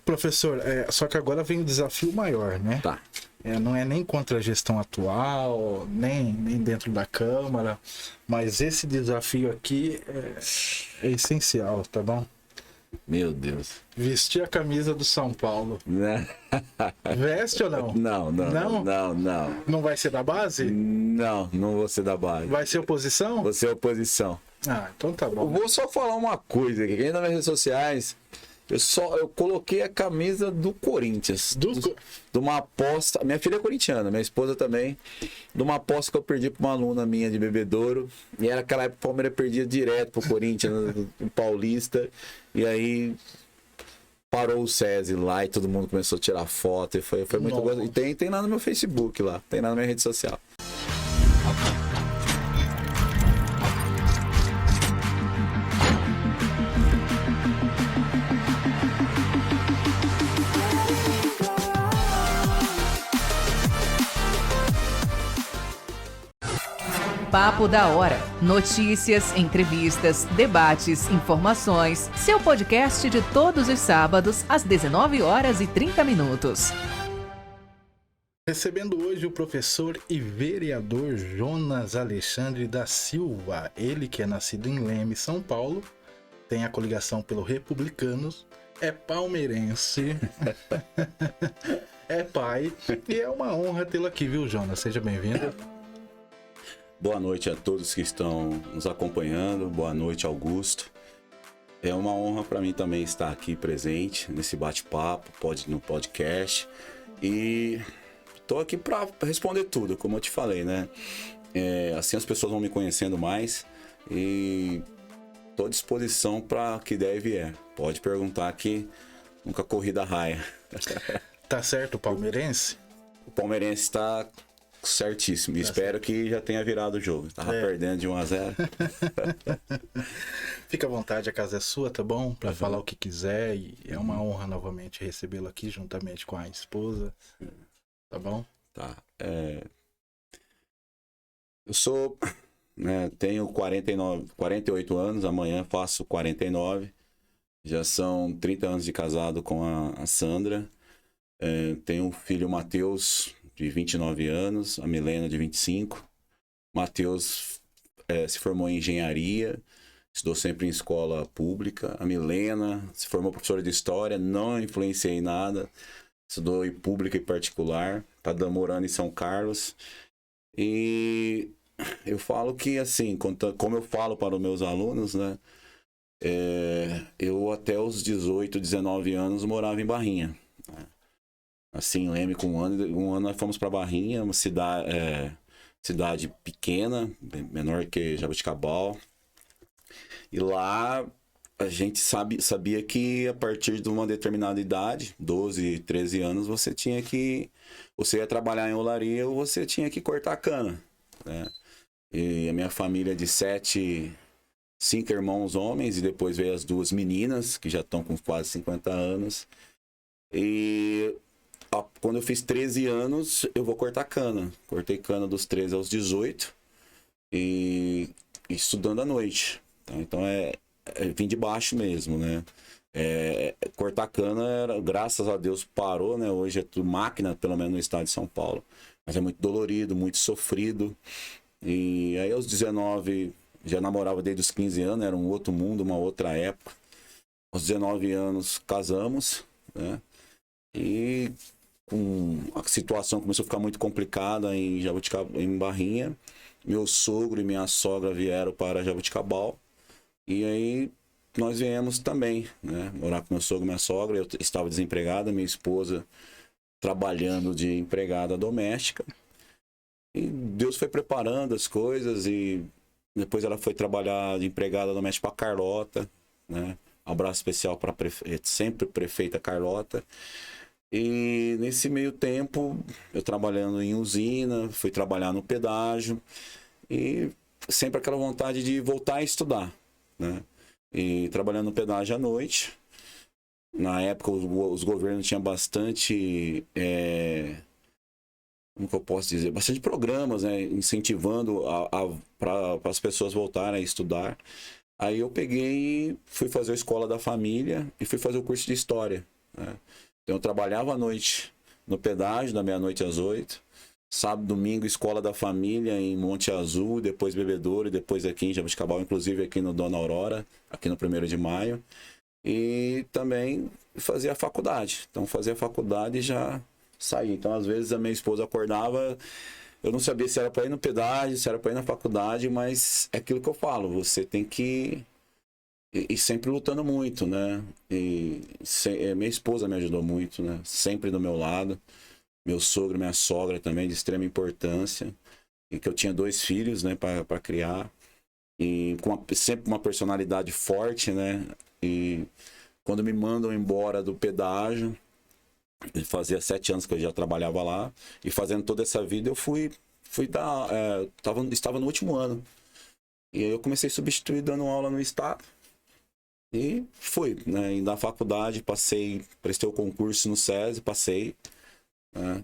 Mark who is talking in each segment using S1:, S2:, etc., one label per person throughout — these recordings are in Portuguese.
S1: Professor, só que agora vem o desafio maior, né?
S2: Tá.
S1: Não é nem contra a gestão atual, nem dentro da Câmara, mas esse desafio aqui é essencial, tá bom?
S2: Meu Deus.
S1: Vestir a camisa do São Paulo.
S2: Né?
S1: Veste ou não?
S2: Não.
S1: Não vai ser da base?
S2: Não vou ser da base.
S1: Vai ser oposição?
S2: Vou ser oposição.
S1: Ah, então tá
S2: Eu
S1: bom.
S2: vou só falar uma coisa aqui. Quem tá nas redes sociais, eu coloquei a camisa do Corinthians. De uma aposta. Minha filha é corintiana, minha esposa também. De uma aposta que eu perdi pra uma aluna minha de bebedouro. E era aquela época que o Palmeiras perdia direto pro Corinthians, no Paulista. E aí parou o SESI lá e todo mundo começou a tirar foto. E foi muito gostoso. E tem lá no meu Facebook lá. Tem lá na minha rede social.
S3: Papo da Hora. Notícias, entrevistas, debates, informações. Seu podcast de todos os sábados, às 19h30.
S1: Recebendo hoje o professor e vereador Jonas Alexandre da Silva. Ele que é nascido em Leme, São Paulo, tem a coligação pelo Republicanos, é palmeirense, é pai, e é uma honra tê-lo aqui, viu, Jonas? Seja bem-vindo.
S2: Boa noite a todos que estão nos acompanhando. Boa noite, Augusto. É uma honra para mim também estar aqui presente nesse bate-papo, no podcast. E estou aqui para responder tudo, como eu te falei, né? Assim as pessoas vão me conhecendo mais e estou à disposição para que der e vier. Pode perguntar que nunca corri da raia.
S1: Tá certo o palmeirense?
S2: O palmeirense está certíssimo. Espero que já tenha virado o jogo. Tava perdendo de 1-0.
S1: Fica à vontade, a casa é sua, tá bom? Para falar o que quiser. E é uma honra novamente recebê-lo aqui juntamente com a esposa. Tá bom?
S2: Tá. Eu sou, né, tenho 48 anos, amanhã faço 49. Já são 30 anos de casado com a Sandra. Tenho um filho, Matheus, de 29 anos, a Milena, de 25. Matheus se formou em engenharia, estudou sempre em escola pública. A Milena se formou professora de história, não influenciei em nada, estudou em pública e particular, tá morando em São Carlos. E eu falo que, assim, como eu falo para os meus alunos, né, eu até os 18, 19 anos morava em Barrinha. Assim, Leme, com um ano nós fomos para Barrinha, uma cidade pequena, menor que Jaboticabal. E lá a gente sabia que a partir de uma determinada idade, 12, 13 anos, você ia trabalhar em olaria ou você tinha que cortar cana, né? E a minha família de 5 irmãos homens, e depois veio as 2 meninas, que já estão com quase 50 anos. E quando eu fiz 13 anos, eu vou cortar cana. Cortei cana dos 13 aos 18 e estudando à noite. Então vim de baixo mesmo, né? Cortar cana, graças a Deus, parou, né? Hoje é tudo máquina, pelo menos no estado de São Paulo. Mas é muito dolorido, muito sofrido. E aí aos 19, já namorava desde os 15 anos, era um outro mundo, uma outra época. Aos 19 anos casamos, né? E a situação começou a ficar muito complicada em Barrinha. Meu sogro e minha sogra vieram para Jaboticabal. E aí nós viemos também, né, morar com meu sogro e minha sogra. Eu estava desempregada, minha esposa trabalhando de empregada doméstica. E Deus foi preparando as coisas e depois ela foi trabalhar de empregada doméstica para Carlota, né? Um abraço especial para sempre prefeita Carlota. E nesse meio tempo, eu trabalhando em usina, fui trabalhar no pedágio e sempre aquela vontade de voltar a estudar, né? E trabalhando no pedágio à noite. Na época, os governos tinham bastante, como que eu posso dizer? Bastante programas, né? Incentivando para as pessoas voltarem a estudar. Aí eu peguei e fui fazer a escola da família e fui fazer o curso de História. né? Então eu trabalhava à noite no pedágio, da meia-noite às 8. Sábado, domingo, escola da família em Monte Azul, depois Bebedouro, e depois aqui em Jabuticabal, inclusive aqui no Dona Aurora, aqui no 1º de maio. E também fazia a faculdade. Então fazia a faculdade e já saía. Então às vezes a minha esposa acordava, eu não sabia se era para ir no pedágio, se era para ir na faculdade, mas é aquilo que eu falo, você tem que e sempre lutando muito, né? Minha esposa me ajudou muito, né? Sempre do meu lado. Meu sogro, minha sogra também, de extrema importância. E que eu tinha 2 filhos, né, para criar. E sempre uma personalidade forte, né? E quando me mandam embora do pedágio, fazia 7 anos que eu já trabalhava lá. E fazendo toda essa vida, eu estava no último ano. E aí eu comecei a substituir dando aula no estado. E fui, né? E na faculdade prestei o concurso no SESI, passei, né?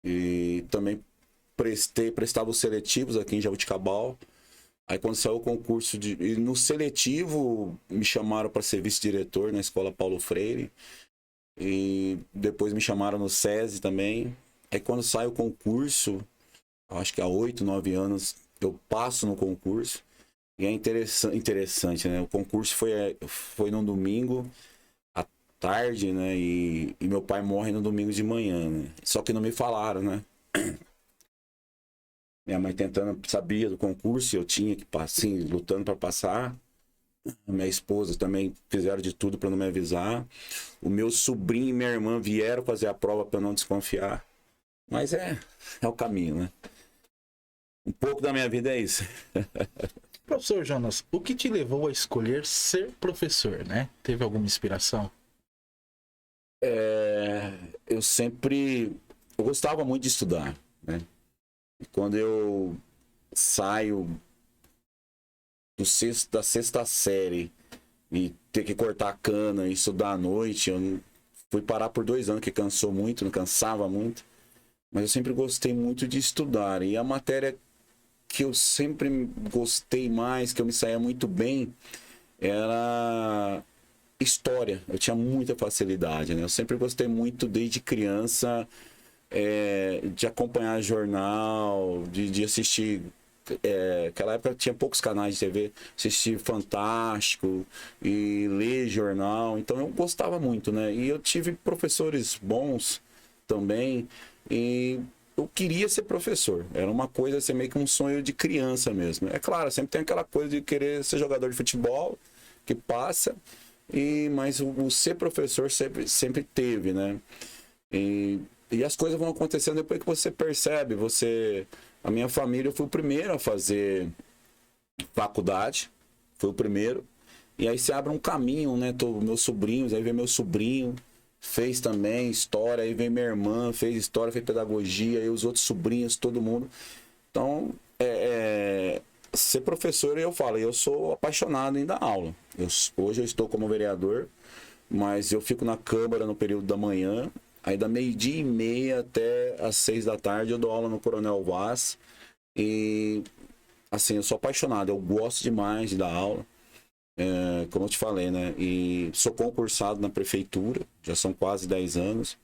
S2: E também prestava os seletivos aqui em Jabuticabal. Aí quando saiu o concurso e no seletivo me chamaram para ser vice-diretor na Escola Paulo Freire. E depois me chamaram no SESI também. Aí quando sai o concurso, acho que há 8, 9 anos, eu passo no concurso. E é interessante, né? O concurso foi num domingo à tarde, né? E meu pai morre no domingo de manhã, né? Só que não me falaram, né? Minha mãe sabia do concurso, eu tinha que passar, assim, lutando para passar. Minha esposa também fizeram de tudo para não me avisar. O meu sobrinho e minha irmã vieram fazer a prova para não desconfiar. Mas é o caminho, né? Um pouco da minha vida é isso.
S1: Professor Jonas, o que te levou a escolher ser professor, né? Teve alguma inspiração?
S2: Eu gostava muito de estudar, né? E quando eu saio da 6ª série e ter que cortar a cana e estudar à noite, eu fui parar por 2 anos, que cansou muito, não cansava muito. Mas eu sempre gostei muito de estudar. E a matéria que eu sempre gostei mais, que eu me saía muito bem, era história. Eu tinha muita facilidade, né? Eu sempre gostei muito, desde criança, de acompanhar jornal, de assistir. Naquela época tinha poucos canais de TV, assistir Fantástico e ler jornal. Então eu gostava muito, né? E eu tive professores bons também. E eu queria ser professor. Era uma coisa, assim, meio que um sonho de criança mesmo. É claro, sempre tem aquela coisa de querer ser jogador de futebol, que passa, mas o ser professor sempre teve, né? E as coisas vão acontecendo depois que você percebe. A minha família, eu fui o primeiro a fazer faculdade, fui o primeiro. E aí se abre um caminho, né? Meus sobrinhos, aí vem meu sobrinho, fez também história, aí vem minha irmã, fez história, fez pedagogia, aí os outros sobrinhos, todo mundo. Então, ser professor, eu falo, eu sou apaixonado em dar aula. Hoje eu estou como vereador, mas eu fico na Câmara no período da manhã, aí da 12h30 até às 6 da tarde eu dou aula no Coronel Vaz. E, assim, eu sou apaixonado, eu gosto demais de dar aula. Como eu te falei, né? E sou concursado na prefeitura, já são quase 10 anos.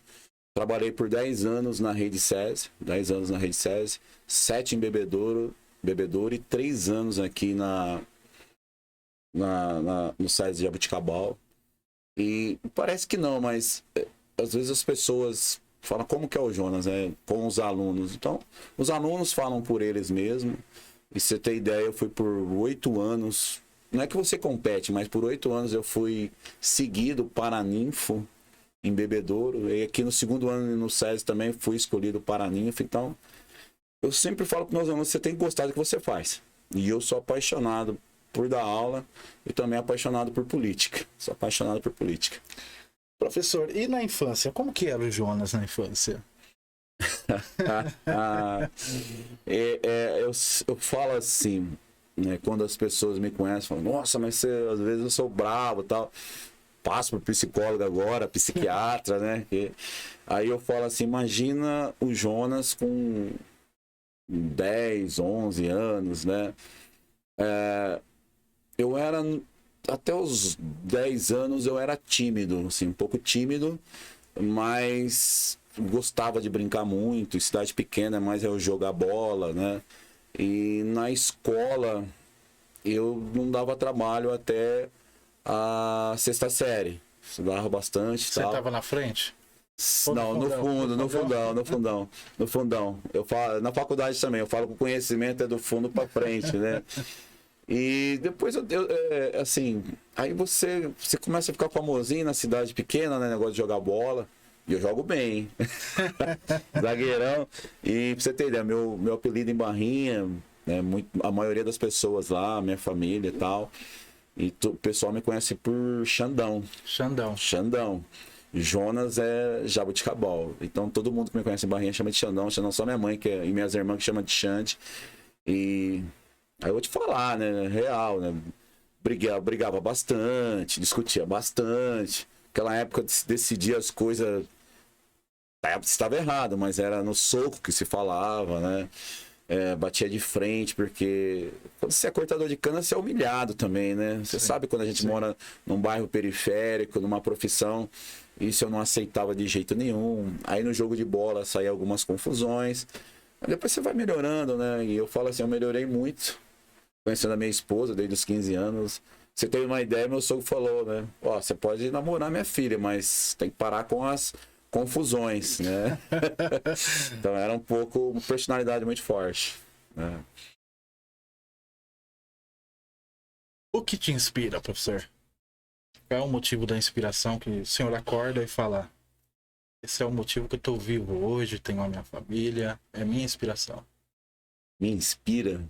S2: Trabalhei por 10 anos na Rede SESI, 7 em Bebedouro e 3 anos aqui no SESI de Jabuticabal. E parece que não, mas às vezes as pessoas falam como que é o Jonas, né? Com os alunos. Então, os alunos falam por eles mesmos. E você ter ideia, eu fui por 8 anos. Não é que você compete, mas por 8 anos eu fui seguido paraninfo em Bebedouro. E aqui no 2º ano no SESI também fui escolhido paraninfo. Então, eu sempre falo para os meus alunos, você tem que gostar do que você faz. E eu sou apaixonado por dar aula e também apaixonado por política. Sou apaixonado por política.
S1: Professor, e na infância? Como que era o Jonas na infância?
S2: Eu falo assim, né, quando as pessoas me conhecem, falam, nossa, mas às vezes eu sou bravo e tal. Passo por psicólogo agora, psiquiatra, né? Aí eu falo assim, imagina o Jonas com 10, 11 anos, né? Eu era até os 10 anos eu era tímido, assim, um pouco tímido, mas gostava de brincar muito. Cidade pequena, mas eu jogar bola, né? E na escola eu não dava trabalho até a 6ª série. Estudava bastante.
S1: Você
S2: tal.
S1: tava na frente?
S2: Não, no fundão. Eu falo, na faculdade também, eu falo que o conhecimento é do fundo para frente, né? E depois assim, aí você começa a ficar famosinho na cidade pequena, né? Negócio de jogar bola. E eu jogo bem, zagueirão. E pra você ter ideia, meu apelido em Barrinha, né, a maioria das pessoas lá, minha família e tal, e o pessoal me conhece por Xandão. Xandão. Jonas é Jabuticabal. Então todo mundo que me conhece em Barrinha chama de Xandão. Xandão só minha mãe e minhas irmãs que chamam de Xande. E aí eu vou te falar, né? Real, né? Brigava bastante, discutia bastante. Aquela época de decidir as coisas. Estava errado, mas era no soco que se falava, né? Batia de frente, porque quando você é cortador de cana, você é humilhado também, né? Você sabe quando a gente mora num bairro periférico, numa profissão, isso eu não aceitava de jeito nenhum. Aí no jogo de bola saíam algumas confusões, mas depois você vai melhorando, né? E eu falo assim, eu melhorei muito, conhecendo a minha esposa desde os 15 anos. Você teve uma ideia, meu sogro falou, né? Ó, você pode namorar minha filha, mas tem que parar com as confusões, né? Então era um pouco uma personalidade muito forte, né?
S1: O que te inspira, professor? Qual é o motivo da inspiração que o senhor acorda e fala: esse é o motivo que eu tô vivo hoje, tenho a minha família, é minha inspiração?
S2: Me inspira?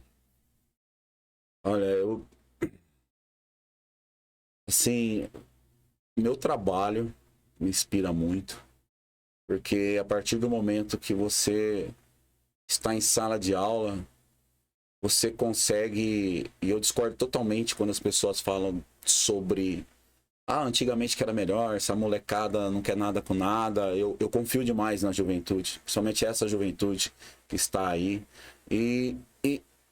S2: Olha, assim, meu trabalho me inspira muito. Porque a partir do momento que você está em sala de aula, você consegue... E eu discordo totalmente quando as pessoas falam sobre... antigamente que era melhor, essa molecada não quer nada com nada. Eu confio demais na juventude, principalmente essa juventude que está aí. E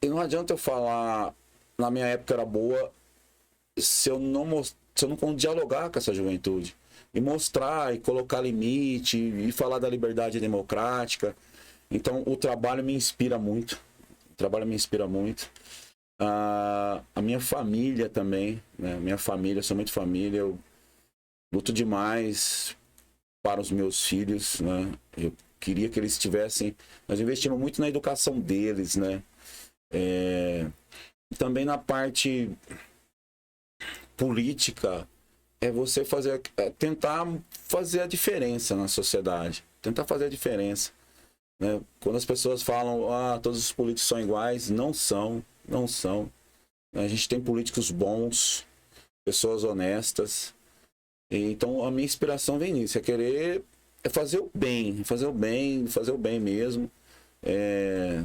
S2: não adianta eu falar, na minha época era boa, se eu não dialogar com essa juventude. E mostrar, e colocar limite, e falar da liberdade democrática. Então, o trabalho me inspira muito. A minha família também, né? Minha família, eu sou muito família. Eu luto demais para os meus filhos, né? Eu queria que eles tivessem... Nós investimos muito na educação deles, né? Também na parte política... você tentar fazer a diferença na sociedade. Tentar fazer a diferença, né? Quando as pessoas falam, todos os políticos são iguais, não são. A gente tem políticos bons, pessoas honestas. Então a minha inspiração vem nisso, fazer o bem mesmo,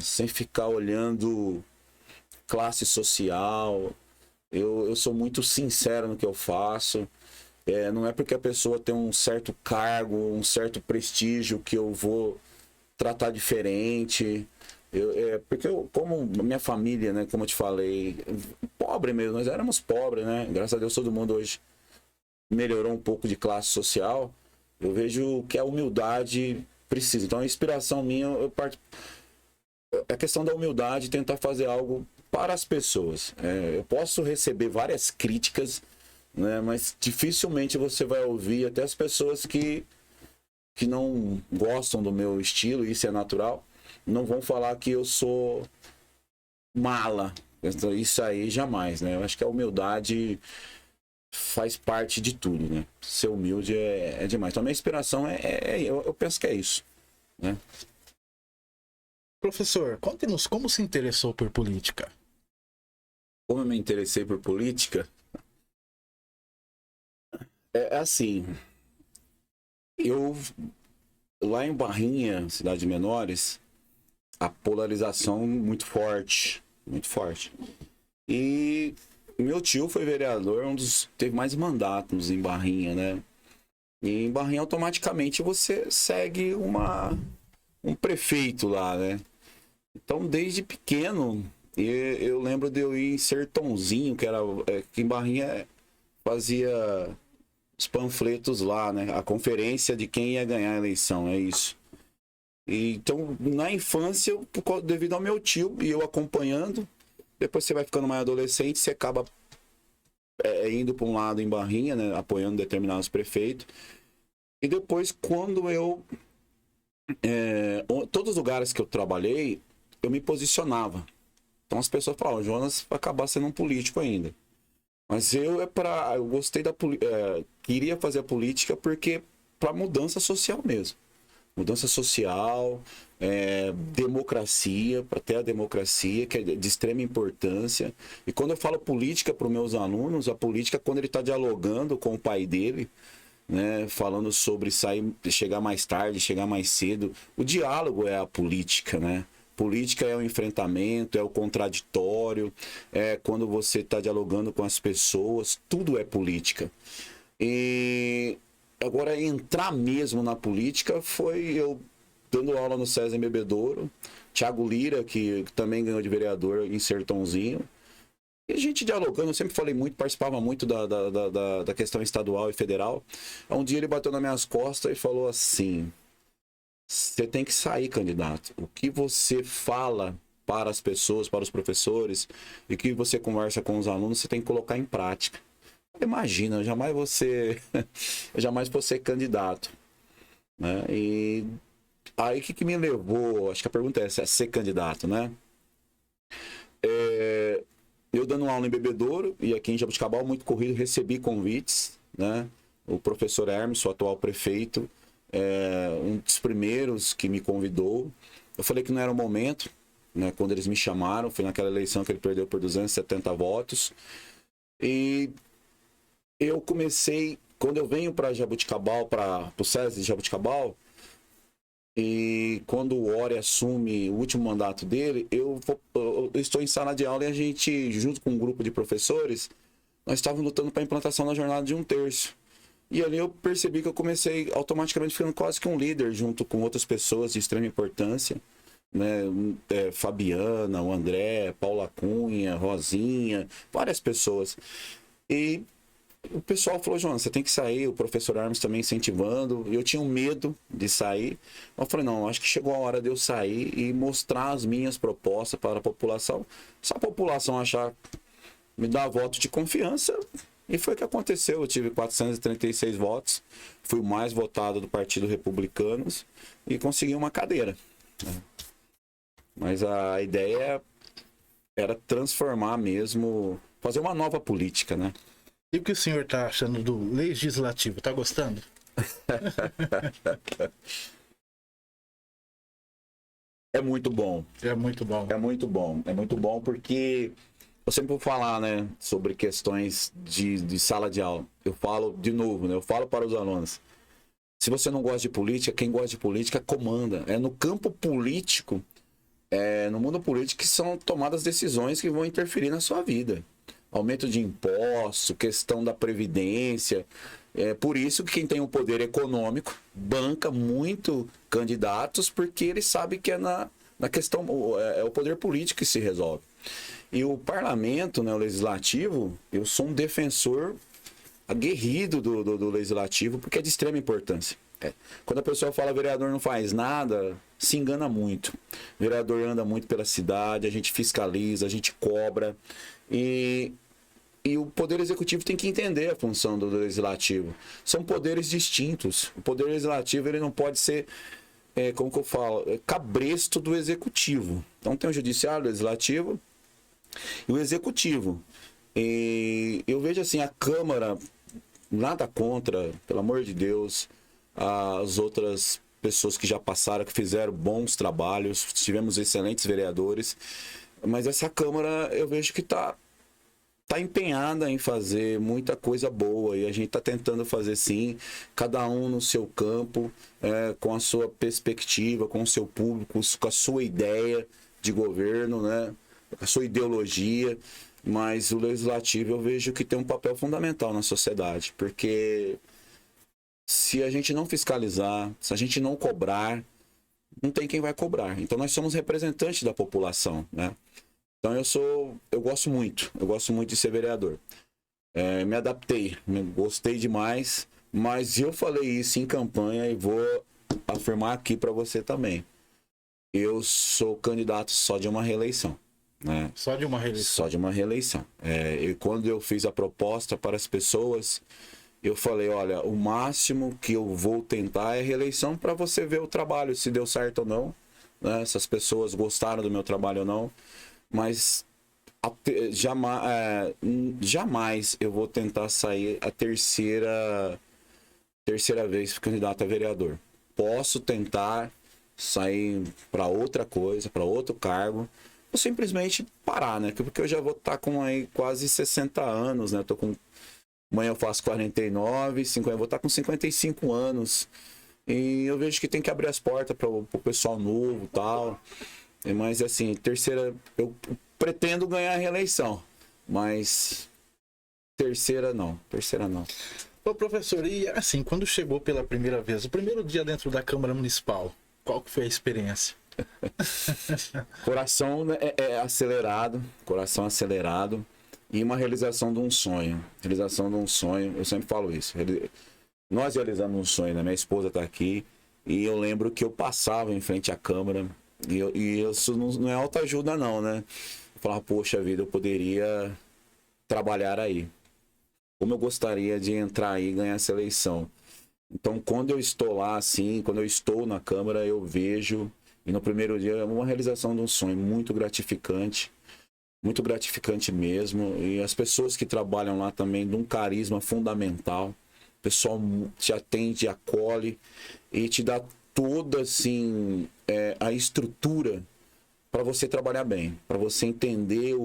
S2: sem ficar olhando classe social. Eu sou muito sincero no que eu faço. Não é porque a pessoa tem um certo cargo, um certo prestígio que eu vou tratar diferente. Porque como minha família, né, como eu te falei, pobre mesmo, nós éramos pobres, né? Graças a Deus todo mundo hoje melhorou um pouco de classe social. Eu vejo que a humildade precisa. Então a inspiração minha, a questão da humildade, tentar fazer algo para as pessoas. Eu posso receber várias críticas, né, mas dificilmente você vai ouvir até as pessoas que não gostam do meu estilo, isso é natural, não vão falar que eu sou mala. Isso aí jamais, né? Eu acho que a humildade faz parte de tudo, né? Ser humilde é demais. Então a minha inspiração eu penso que é isso, né?
S1: Professor, conte-nos como se interessou por política.
S2: Como eu me interessei por política? Assim, eu lá em Barrinha, cidade de menores, a polarização muito forte. E meu tio foi vereador, teve mais mandatos em Barrinha, né? E em Barrinha automaticamente você segue um prefeito lá, né? Então desde pequeno eu lembro de eu ir em Sertãozinho, que em Barrinha fazia os panfletos lá, né? A conferência de quem ia ganhar a eleição, é isso. E, então, na infância, devido ao meu tio e eu acompanhando, depois você vai ficando mais adolescente, você acaba indo para um lado em Barrinha, né? Apoiando determinados prefeitos. E depois, quando eu... todos os lugares que eu trabalhei, eu me posicionava. Então as pessoas falavam, o Jonas vai acabar sendo um político ainda. Mas eu gostei queria fazer a política porque para mudança social mesmo. Mudança social, democracia, para ter a democracia, que é de extrema importância. E quando eu falo política para os meus alunos, a política, quando ele está dialogando com o pai dele, né, falando sobre chegar mais tarde, chegar mais cedo, o diálogo é a política, né? Política é o enfrentamento, é o contraditório, é quando você está dialogando com as pessoas, tudo é política. E agora, entrar mesmo na política foi eu dando aula no César em Bebedouro, Thiago Lira, que também ganhou de vereador em Sertãozinho. E a gente dialogando, eu sempre falei muito, participava muito da questão estadual e federal. Um dia ele bateu nas minhas costas e falou assim: você tem que sair, candidato. O que você fala para as pessoas, para os professores, e que você conversa com os alunos, você tem que colocar em prática. Imagina, eu jamais vou ser candidato, né? E aí o que me levou, acho que a pergunta é essa, ser candidato, né? Eu dando aula em Bebedouro e aqui em Jabuticabal, muito corrido, recebi convites, né? O professor Hermes, o atual prefeito, um dos primeiros que me convidou. Eu falei que não era o momento, né? Quando eles me chamaram, foi naquela eleição que ele perdeu por 270 votos. E eu comecei, quando eu venho para Jabuticabal, para o SESI de Jabuticabal, e quando o Ori assume o último mandato dele, eu estou em sala de aula e a gente, junto com um grupo de professores, nós estávamos lutando para a implantação da jornada de 1/3. E ali eu percebi que eu comecei automaticamente ficando quase que um líder, junto com outras pessoas de extrema importância, né? Fabiana, o André, Paula Cunha, Rosinha, várias pessoas. E o pessoal falou: Jonas, você tem que sair. O professor Armes também incentivando. Eu tinha um medo de sair. Eu falei: não, acho que chegou a hora de eu sair e mostrar as minhas propostas para a população. Se a população achar, me dar voto de confiança. E foi o que aconteceu. Eu tive 436 votos. Fui o mais votado do Partido Republicanos e consegui uma cadeira. Mas a ideia era transformar mesmo, fazer uma nova política, né?
S1: E o que o senhor tá achando do legislativo? Tá gostando?
S2: É muito bom.
S1: É muito bom.
S2: É muito bom. É muito bom porque eu sempre vou falar, né, sobre questões de sala de aula. Eu falo de novo, né? Eu falo para os alunos. Se você não gosta de política, quem gosta de política comanda. É no campo político, no mundo político, que são tomadas decisões que vão interferir na sua vida. Aumento de impostos, questão da previdência. É por isso que quem tem o poder econômico banca muito candidatos, porque ele sabe que é na questão, é o poder político que se resolve. E o parlamento, né, o legislativo, eu sou um defensor aguerrido do legislativo, porque é de extrema importância. Quando a pessoa fala vereador não faz nada, se engana muito. O vereador anda muito pela cidade, a gente fiscaliza, a gente cobra. E o Poder Executivo tem que entender a função do Legislativo. São poderes distintos. O Poder Legislativo ele não pode ser, como que eu falo, cabresto do Executivo. Então tem o Judiciário, o Legislativo e o Executivo. E eu vejo assim, a Câmara, nada contra, pelo amor de Deus, as outras pessoas que já passaram, que fizeram bons trabalhos, tivemos excelentes vereadores, mas essa Câmara eu vejo que está empenhada em fazer muita coisa boa e a gente está tentando fazer sim, cada um no seu campo, com a sua perspectiva, com o seu público, com a sua ideia de governo, né? A sua ideologia, mas o legislativo eu vejo que tem um papel fundamental na sociedade, porque se a gente não fiscalizar, se a gente não cobrar, não tem quem vai cobrar. Então nós somos representantes da população, né? Então eu gosto muito de ser vereador. Me adaptei, gostei demais, mas eu falei isso em campanha e vou afirmar aqui para você também. Eu sou candidato só de uma reeleição, né?
S1: Só de uma reeleição?
S2: Só de uma reeleição. E quando eu fiz a proposta para as pessoas, eu falei, olha, o máximo que eu vou tentar é reeleição para você ver o trabalho, se deu certo ou não, né? Se as pessoas gostaram do meu trabalho ou não, mas jamais eu vou tentar sair a terceira vez candidato a vereador. Posso tentar sair para outra coisa, para outro cargo, ou simplesmente parar, né? Porque eu já vou estar com aí quase 60 anos, né? Amanhã eu faço 49, 50, vou estar com 55 anos. E eu vejo que tem que abrir as portas para o pessoal novo e tal. Mas assim, eu pretendo ganhar a reeleição, mas terceira não.
S1: Ô, professor, e assim, quando chegou pela primeira vez, o primeiro dia dentro da Câmara Municipal, qual que foi a experiência?
S2: Coração acelerado e uma realização de um sonho. Eu sempre falo isso. Nós realizamos um sonho, né? Minha esposa está aqui e eu lembro que eu passava em frente à Câmara e isso não é autoajuda não, né? Eu falava, poxa vida, eu poderia trabalhar aí. Como eu gostaria de entrar aí e ganhar essa eleição. Então, quando eu estou lá, assim, quando eu estou na Câmara, eu vejo, e no primeiro dia é uma realização de um sonho muito gratificante mesmo, e as pessoas que trabalham lá também, de um carisma fundamental, o pessoal te atende, acolhe, e te dá toda, assim, a estrutura para você trabalhar bem, para você entender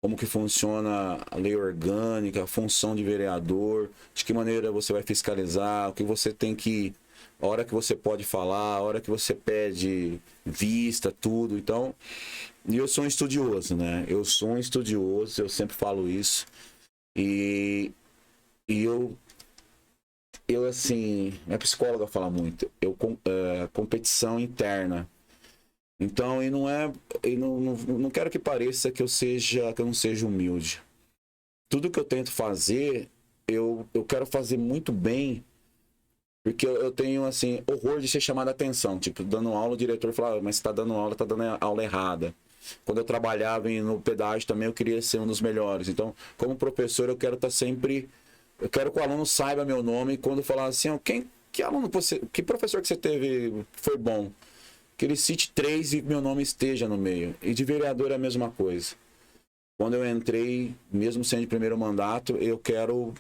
S2: como que funciona a lei orgânica, a função de vereador, de que maneira você vai fiscalizar, o que você tem que... A hora que você pode falar, a hora que você pede vista, tudo. Então, eu sou um estudioso, né? Eu sempre falo isso. E eu assim, minha psicóloga fala muito, competição interna. Então, não quero que pareça que eu não seja humilde. Tudo que eu tento fazer, eu quero fazer muito bem, porque eu tenho, assim, horror de ser chamado a atenção. Tipo, dando aula, o diretor fala, mas você tá dando aula errada. Quando eu trabalhava no pedágio também, eu queria ser um dos melhores. Então, como professor, eu quero estar sempre... Eu quero que o aluno saiba meu nome, e quando falar assim, que professor que você teve foi bom? Que ele cite 3 e meu nome esteja no meio. E de vereador é a mesma coisa. Quando eu entrei, mesmo sendo de primeiro mandato, eu quero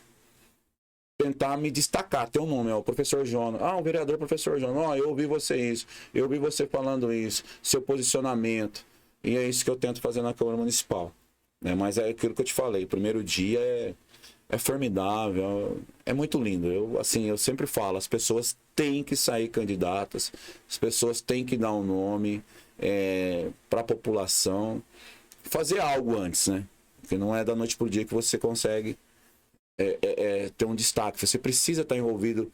S2: tentar me destacar. Ter um nome, o professor Jonas. O vereador professor Jonas. Eu ouvi você isso. Eu ouvi você falando isso. Seu posicionamento. E é isso que eu tento fazer na Câmara Municipal. Né? Mas é aquilo que eu te falei. O primeiro dia é formidável, é muito lindo. Eu sempre falo, as pessoas têm que sair candidatas, as pessoas têm que dar um nome para a população, fazer algo antes, né? Porque não é da noite pro dia que você consegue ter um destaque. Você precisa estar envolvido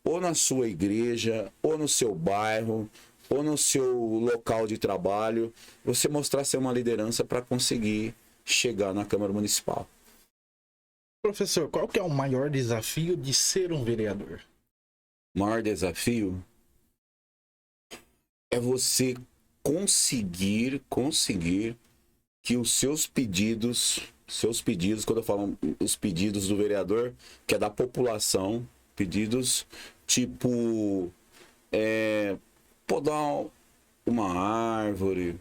S2: ou na sua igreja, ou no seu bairro, ou no seu local de trabalho, você mostrar ser uma liderança para conseguir chegar na Câmara Municipal.
S1: Professor, qual que é o maior desafio de ser um vereador?
S2: O maior desafio é você conseguir que os seus pedidos, quando eu falo os pedidos do vereador, que é da população, pedidos tipo podar uma árvore,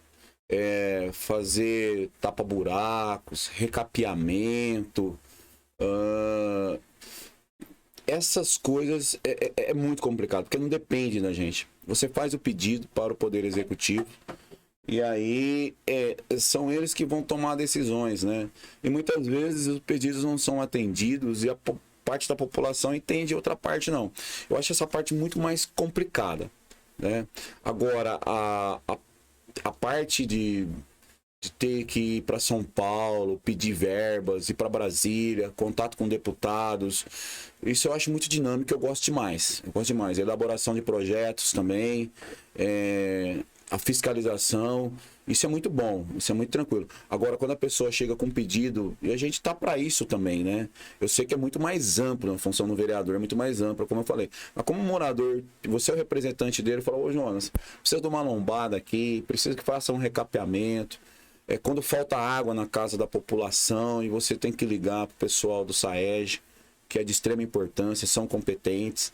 S2: fazer tapa-buracos, recapeamento, essas coisas é muito complicado, porque não depende da gente. Você faz o pedido para o Poder Executivo e aí são eles que vão tomar decisões, né? E muitas vezes os pedidos não são atendidos e a parte da população entende, outra parte não. Eu acho essa parte muito mais complicada, né? Agora, a parte de ter que ir para São Paulo, pedir verbas, ir para Brasília, contato com deputados, isso eu acho muito dinâmico, eu gosto demais. A elaboração de projetos também, a fiscalização, isso é muito bom, isso é muito tranquilo. Agora, quando a pessoa chega com um pedido, e a gente tá para isso também, né? Eu sei que é muito mais amplo, a função do vereador é muito mais ampla, como eu falei. Mas como morador, você é o representante dele, fala, ô Jonas, precisa de uma lombada aqui, precisa que faça um recapeamento. Quando falta água na casa da população e você tem que ligar pro pessoal do SAEG, que é de extrema importância, são competentes.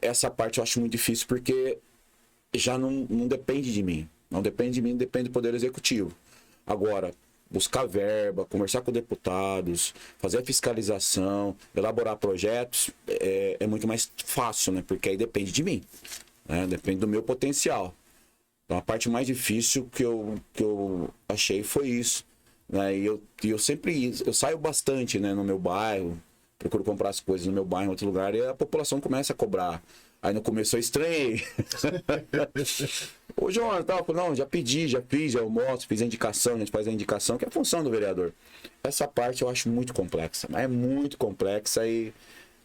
S2: Essa parte eu acho muito difícil porque já não depende de mim. Não depende de mim, depende do Poder Executivo. Agora, buscar verba, conversar com deputados, fazer a fiscalização, elaborar projetos, é muito mais fácil, né? Porque aí depende de mim, né? Depende do meu potencial. Então, a parte mais difícil que eu achei foi isso, né? E eu sempre saio bastante, né, no meu bairro, procuro comprar as coisas no meu bairro, em outro lugar, e a população começa a cobrar. Aí no começo eu estranhei. Ô, João, não, já pedi, já fiz, já eu mostro, fiz a indicação, a gente faz a indicação, que é a função do vereador. Essa parte eu acho muito complexa, mas é muito complexa e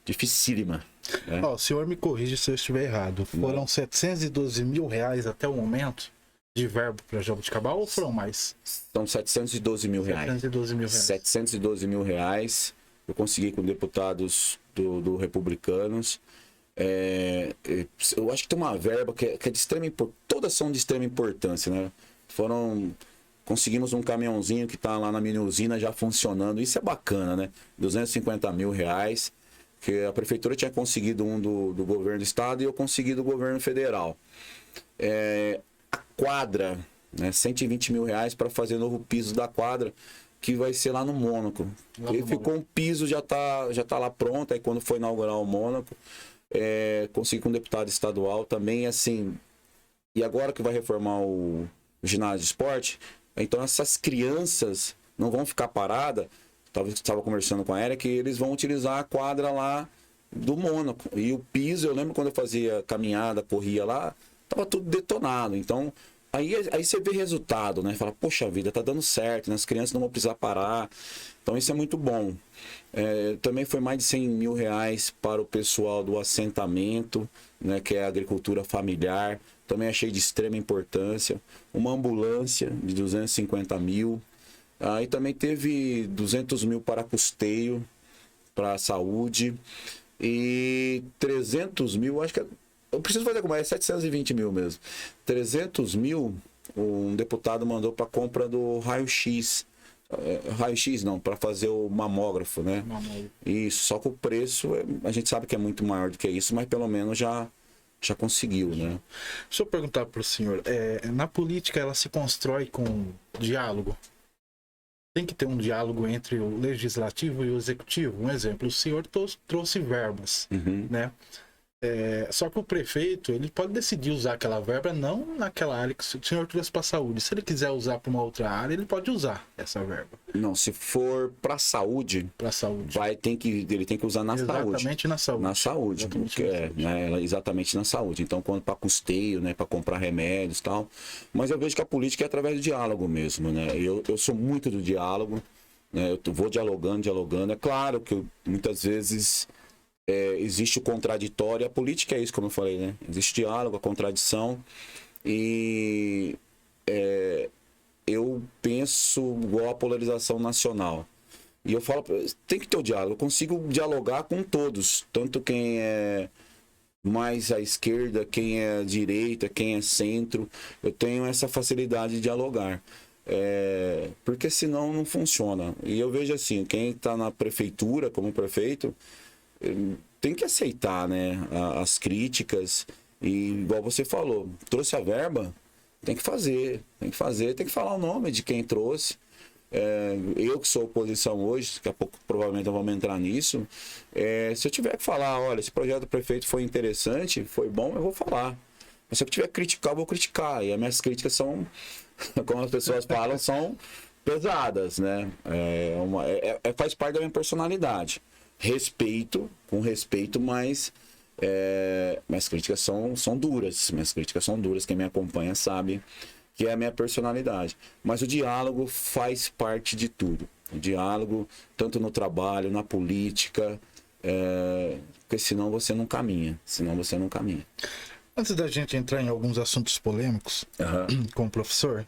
S2: dificílima. Né?
S1: O senhor me corrige se eu estiver errado. Foram 712 mil reais até o momento de verbo para Jaboticabal ou foram mais?
S2: São 712 mil reais.
S1: 712 mil reais.
S2: 712 mil reais. Eu consegui com deputados do Republicanos. Eu acho que tem uma verba que é de extrema importância. Todas são de extrema importância, né? Conseguimos um caminhãozinho que está lá na mini usina já funcionando. Isso é bacana, né? 250 mil reais. Que a prefeitura tinha conseguido um do governo do estado e eu consegui do governo federal. A quadra, né? 120 mil reais para fazer novo piso da quadra, que vai ser lá no Mônaco. E ficou um piso, já tá lá pronto. Aí quando foi inaugurar o Mônaco, consegui com um deputado estadual também, assim. E agora que vai reformar o ginásio de esporte, então essas crianças não vão ficar paradas. Estava conversando com a Era que eles vão utilizar a quadra lá do Mônaco. E o piso, eu lembro quando eu fazia caminhada, corria lá, tava tudo detonado. Então, aí você vê resultado, né? Fala, poxa vida, tá dando certo, né? As crianças não vão precisar parar. Então, isso é muito bom. Também foi mais de 100 mil reais para o pessoal do assentamento, né? Que é a agricultura familiar. Também achei de extrema importância. Uma ambulância de 250 mil. Aí também teve 200 mil para custeio, para a saúde, e 300 mil, acho que eu preciso fazer como é 720 mil mesmo. 300 mil, um deputado mandou para compra do raio-x. Raio-x não, para fazer o mamógrafo, né? Isso, só que o preço, a gente sabe que é muito maior do que isso, mas pelo menos já conseguiu, né?
S1: Deixa eu perguntar para o senhor, na política ela se constrói com diálogo? Tem que ter um diálogo entre o legislativo e o executivo. Um exemplo, o senhor trouxe verbas, né? Só que o prefeito, ele pode decidir usar aquela verba não naquela área que o senhor trouxe para a saúde. Se ele quiser usar para uma outra área, ele pode usar essa verba.
S2: Não, se for para a saúde, ele tem que usar na saúde.
S1: Exatamente na saúde.
S2: Na saúde, exatamente na saúde. Então, quando para custeio, né, para comprar remédios e tal. Mas eu vejo que a política é através do diálogo mesmo, né? Eu sou muito do diálogo, né? Eu vou dialogando. É claro que muitas vezes existe o contraditório. A política é isso, como eu falei, né? Existe diálogo, a contradição. E eu penso igual a polarização nacional. E eu falo, tem que ter o diálogo. Eu consigo dialogar com todos. Tanto quem é mais à esquerda, quem é à direita, quem é centro. Eu tenho essa facilidade de dialogar. Porque senão não funciona. E eu vejo assim, quem está na prefeitura, como prefeito, tem que aceitar, né, as críticas. E igual você falou, trouxe a verba, tem que fazer, tem que falar o nome de quem trouxe. Eu que sou oposição hoje, daqui a pouco provavelmente vamos entrar nisso. Se eu tiver que falar, olha, esse projeto do prefeito foi interessante, foi bom, eu vou falar. Mas se eu tiver que criticar, eu vou criticar. E as minhas críticas são, como as pessoas falam, são pesadas, né? Faz parte da minha personalidade. Com respeito, mas minhas críticas são duras. Minhas críticas são duras. Quem me acompanha sabe que é a minha personalidade. Mas o diálogo faz parte de tudo. O diálogo, tanto no trabalho, na política, porque senão você não caminha.
S1: Antes da gente entrar em alguns assuntos polêmicos com o professor,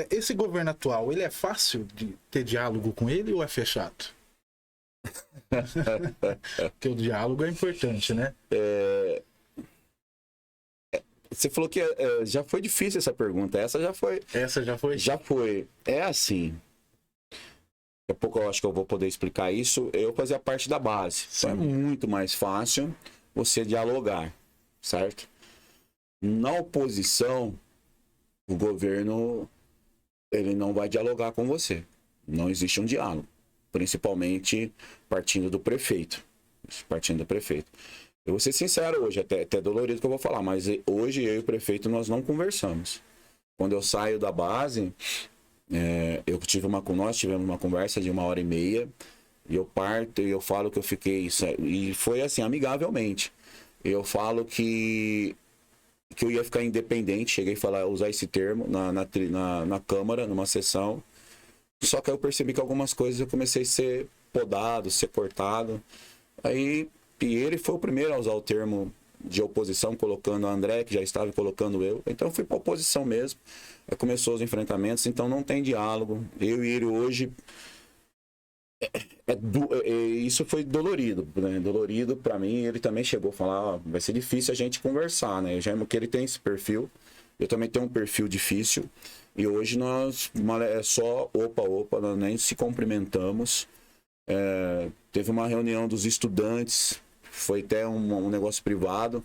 S1: esse governo atual, ele é fácil de ter diálogo com ele ou é fechado? Porque o diálogo é importante, né?
S2: Você falou que já foi difícil essa pergunta. Essa já foi.
S1: Essa já foi?
S2: Já foi. É assim. Daqui a pouco eu acho que eu vou poder explicar isso. Eu fazia parte da base. Então é muito mais fácil você dialogar, certo? Na oposição, o governo ele não vai dialogar com você. Não existe um diálogo. Principalmente partindo do prefeito. Partindo do prefeito. Eu vou ser sincero hoje, até dolorido que eu vou falar, mas hoje eu e o prefeito nós não conversamos. Quando eu saio da base, nós tivemos uma conversa de 1h30, e eu parto e eu falo que eu fiquei, e foi assim, amigavelmente. Eu falo que eu ia ficar independente, cheguei a usar esse termo na Câmara, numa sessão, só que aí eu percebi que algumas coisas eu comecei a ser podado, ser cortado, e ele foi o primeiro a usar o termo de oposição, colocando a André, que já estava colocando eu. Então eu fui para oposição mesmo. Aí começou os enfrentamentos, então não tem diálogo. Eu e ele hoje... isso foi dolorido, né? Dolorido para mim. Ele também chegou a falar, vai ser difícil a gente conversar, né? Já que ele tem esse perfil, eu também tenho um perfil difícil. E hoje nós é só opa, nós nem se cumprimentamos. Teve uma reunião dos estudantes, foi até um negócio privado.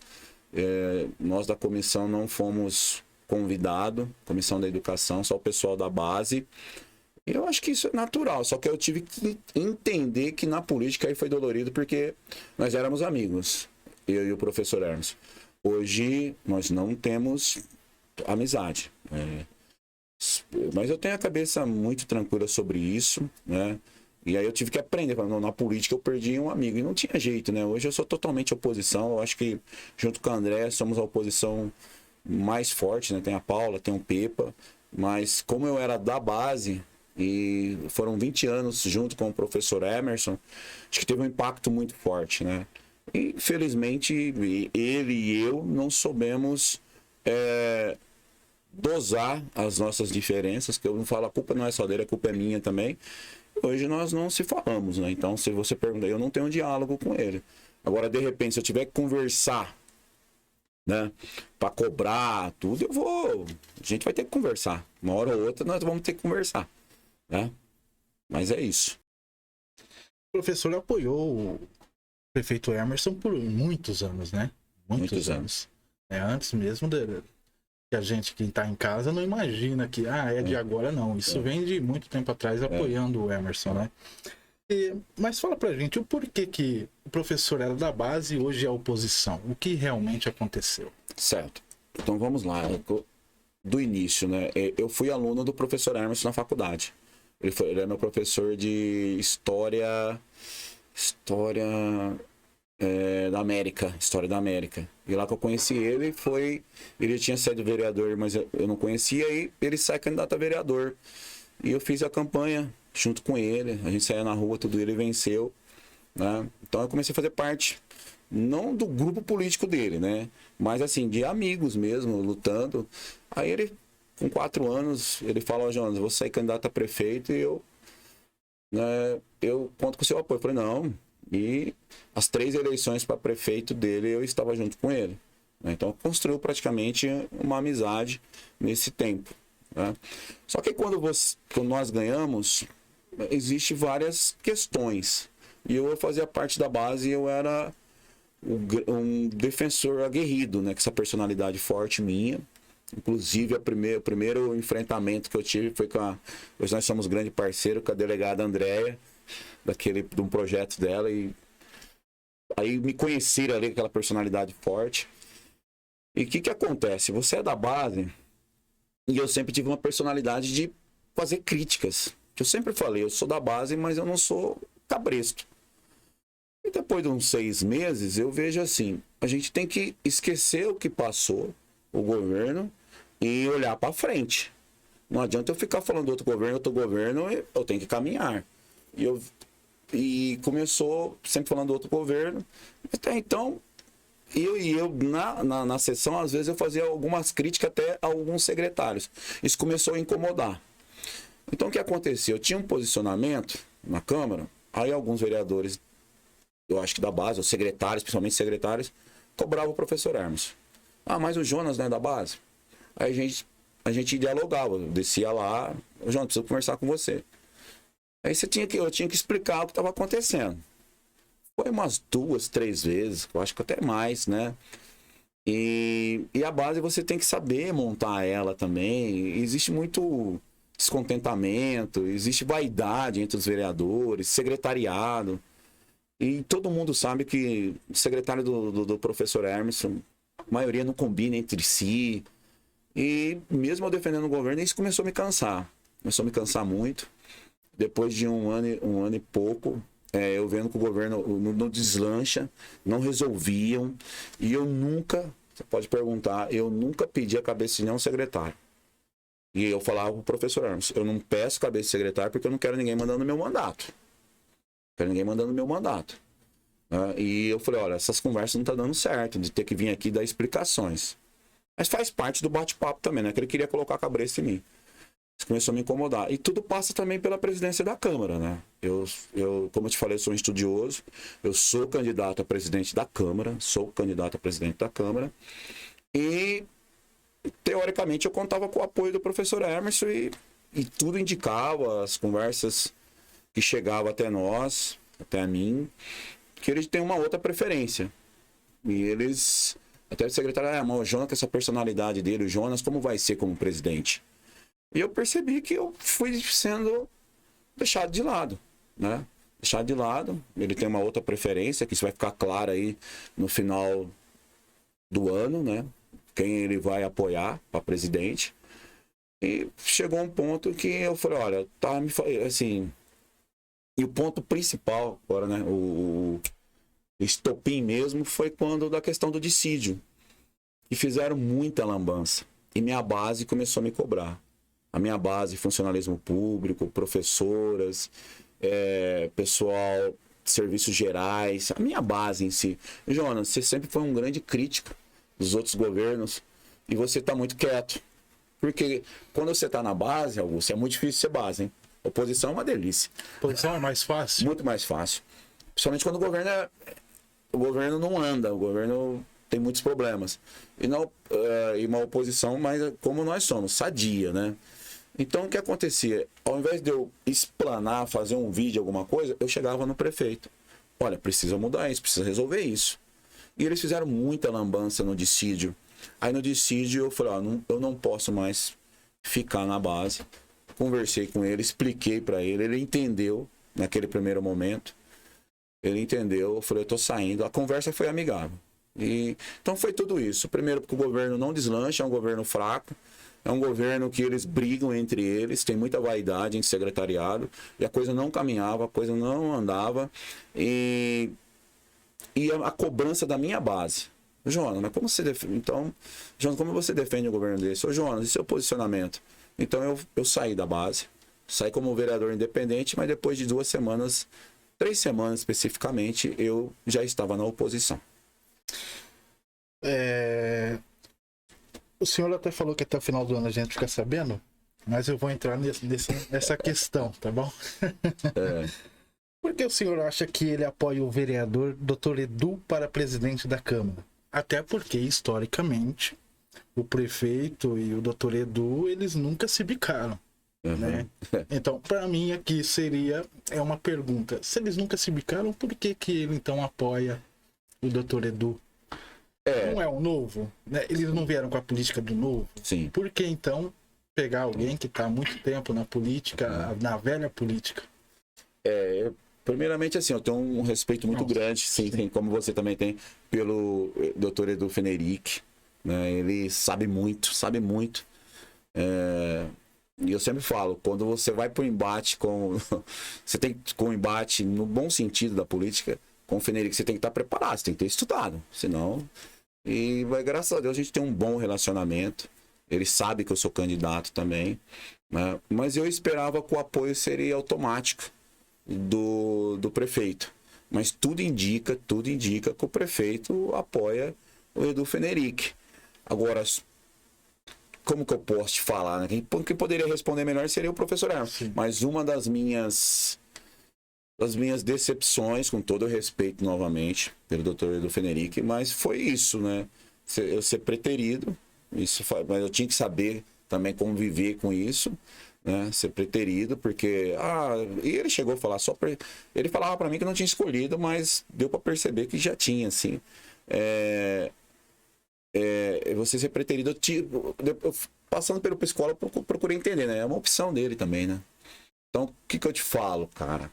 S2: Nós da comissão não fomos convidados, comissão da educação, só o pessoal da base. E eu acho que isso é natural, só que eu tive que entender que na política aí foi dolorido, porque nós éramos amigos, eu e o professor Hermes. Hoje nós não temos amizade, mas eu tenho a cabeça muito tranquila sobre isso, né? E aí eu tive que aprender, na política eu perdi um amigo e não tinha jeito, né? Hoje eu sou totalmente oposição, eu acho que junto com o André somos a oposição mais forte, né? Tem a Paula, tem o Pepa, mas como eu era da base e foram 20 anos junto com o professor Emerson, acho que teve um impacto muito forte, né? E, infelizmente ele e eu não soubemos dosar as nossas diferenças, que eu não falo, a culpa não é só dele, a culpa é minha também. Hoje nós não se falamos, né? Então, se você perguntar, eu não tenho um diálogo com ele. Agora, de repente, se eu tiver que conversar, né? Pra cobrar tudo, a gente vai ter que conversar. Uma hora ou outra, nós vamos ter que conversar, né? Mas é isso.
S1: O professor apoiou o prefeito Emerson por muitos anos, né? Muitos anos. Antes mesmo que a gente que está em casa não imagina que é de agora, não. Isso vem de muito tempo atrás apoiando o Emerson, né? Mas fala pra gente o porquê que o professor era da base e hoje é oposição. O que realmente aconteceu?
S2: Certo. Então vamos lá. Do início, né? Eu fui aluno do professor Emerson na faculdade. Ele é meu professor de História da América. História da América. E lá que eu conheci ele ele tinha sido vereador, mas eu não conhecia, e ele sai candidato a vereador. E eu fiz a campanha junto com ele, a gente saía na rua, tudo, ele venceu, né? Então eu comecei a fazer parte, não do grupo político dele, né? Mas assim, de amigos mesmo, lutando. Aí ele, com 4 anos, ele falou, Jonas, vou sair candidato a prefeito e eu conto com o seu apoio. Eu falei, não. E as 3 eleições para prefeito dele, eu estava junto com ele, né? Então construiu praticamente uma amizade nesse tempo, né? Só que quando nós ganhamos, existem várias questões. E eu fazia parte da base e eu era um defensor aguerrido, né? Com essa personalidade forte minha. Inclusive, o primeiro enfrentamento que eu tive foi hoje nós somos grande parceiro com a delegada Andréia, de um projeto dela, e aí me conheceram ali com aquela personalidade forte. E o que acontece? Você é da base, e eu sempre tive uma personalidade de fazer críticas. Eu sempre falei, eu sou da base, mas eu não sou cabresto. E depois de uns 6 meses, eu vejo assim, a gente tem que esquecer o que passou, o governo, e olhar para frente. Não adianta eu ficar falando outro governo, eu tenho que caminhar. E começou sempre falando do outro governo. Até então, eu na sessão, às vezes, eu fazia algumas críticas até a alguns secretários. Isso começou a incomodar. Então, o que aconteceu? Eu tinha um posicionamento na Câmara, aí alguns vereadores, eu acho que da base, os secretários, principalmente secretários, cobravam o professor Hermes. Ah, mas o Jonas não é da base? Aí a gente dialogava, eu descia lá, Jonas, preciso conversar com você. Aí eu tinha que explicar o que estava acontecendo. Foi umas 2, 3 vezes, eu acho que até mais, né? E a base você tem que saber montar ela também. Existe muito descontentamento, existe vaidade entre os vereadores, secretariado. E todo mundo sabe que o secretário do professor Hermes, a maioria não combina entre si. E mesmo eu defendendo o governo, isso começou a me cansar. Começou a me cansar muito. Depois de um ano e pouco, eu vendo que o governo não deslancha, não resolviam. E eu nunca, você pode perguntar, eu nunca pedi a cabeça de nenhum secretário. E eu falava pro professor Hermes, eu não peço cabeça de secretário porque eu não quero ninguém mandando meu mandato. Quero ninguém mandando meu mandato. E eu falei, olha, essas conversas não estão dando certo, de ter que vir aqui dar explicações. Mas faz parte do bate-papo também, né? Que ele queria colocar a cabeça em mim. Isso começou a me incomodar. E tudo passa também pela presidência da Câmara, né? Eu, como eu te falei, eu sou um estudioso. Eu sou candidato a presidente da Câmara. E, teoricamente, eu contava com o apoio do professor Emerson e tudo indicava, as conversas que chegavam até nós, até a mim, que eles têm uma outra preferência. E eles... Até o secretário, mas o Jonas, com essa personalidade dele, o Jonas, como vai ser como presidente? E eu percebi que eu fui sendo deixado de lado, né? Deixado de lado. Ele tem uma outra preferência, que isso vai ficar claro aí no final do ano, né? Quem ele vai apoiar para presidente. E chegou um ponto que eu falei, olha, tá me assim... E o ponto principal agora, né? O estopim mesmo foi quando da questão do dissídio. E fizeram muita lambança. E minha base começou a me cobrar. A minha base, funcionalismo público, professoras, pessoal de serviços gerais, a minha base em si. Jonas, você sempre foi um grande crítico dos outros governos e você está muito quieto. Porque quando você está na base, Augusto, é muito difícil ser base, hein? Oposição é uma delícia.
S1: Oposição é mais fácil?
S2: Muito mais fácil. Principalmente quando o governo não anda, o governo tem muitos problemas. E uma oposição, mas como nós somos, sadia, né? Então, o que acontecia? Ao invés de eu explanar, fazer um vídeo, alguma coisa, eu chegava no prefeito. Olha, precisa mudar isso, precisa resolver isso. E eles fizeram muita lambança no dissídio. Aí no dissídio eu falei, eu não posso mais ficar na base. Conversei com ele, expliquei para ele, ele entendeu naquele primeiro momento. Ele entendeu, eu falei, eu tô saindo. A conversa foi amigável. Então foi tudo isso. Primeiro, porque o governo não deslancha, é um governo fraco. É um governo que eles brigam entre eles, tem muita vaidade em secretariado, e a coisa não caminhava, a coisa não andava. E a cobrança da minha base. Jonas, mas como você defende? Então, Jonas, como você defende o governo desse? Ô, Jonas, e seu posicionamento? Então eu saí da base, saí como vereador independente, mas depois de 2 semanas, 3 semanas especificamente, eu já estava na oposição.
S1: O senhor até falou que até o final do ano a gente fica sabendo, mas eu vou entrar nessa questão, tá bom? Por que o senhor acha que ele apoia o vereador Dr. Edu para presidente da Câmara? Até porque, historicamente, o prefeito e o Dr. Edu, eles nunca se bicaram, né? Então, para mim aqui é uma pergunta. Se eles nunca se bicaram, por que ele então apoia o Dr. Edu? Não é o novo, né? Eles não vieram com a política do novo.
S2: Sim.
S1: Por que então pegar alguém que está há muito tempo na política, na velha política?
S2: Primeiramente, assim, eu tenho um respeito muito grande, sim, como você também tem, pelo Dr. Edu Fenerick, né? Ele sabe muito. E eu sempre falo, quando você vai para o embate você tem com o embate no bom sentido da política, com o Fenerick, você tem que estar preparado, você tem que ter estudado, senão... E graças a Deus a gente tem um bom relacionamento. Ele sabe que eu sou candidato também, né? Mas eu esperava que o apoio seria automático do prefeito. Mas tudo indica que o prefeito apoia o Edu Fenerick. Agora, como que eu posso te falar, né? Quem poderia responder melhor seria o professor Hermes. Mas uma das minhas decepções, com todo o respeito novamente pelo Dr. Edu Fenerick, mas foi isso, né? Eu ser preterido, mas eu tinha que saber também conviver com isso, né? Ser preterido, porque e ele chegou a falar ele falava para mim que não tinha escolhido, mas deu para perceber que já tinha, assim. Você ser preterido, eu, passando pelo psicólogo, procurei entender, né? É uma opção dele também, né? Então, o que eu te falo, cara?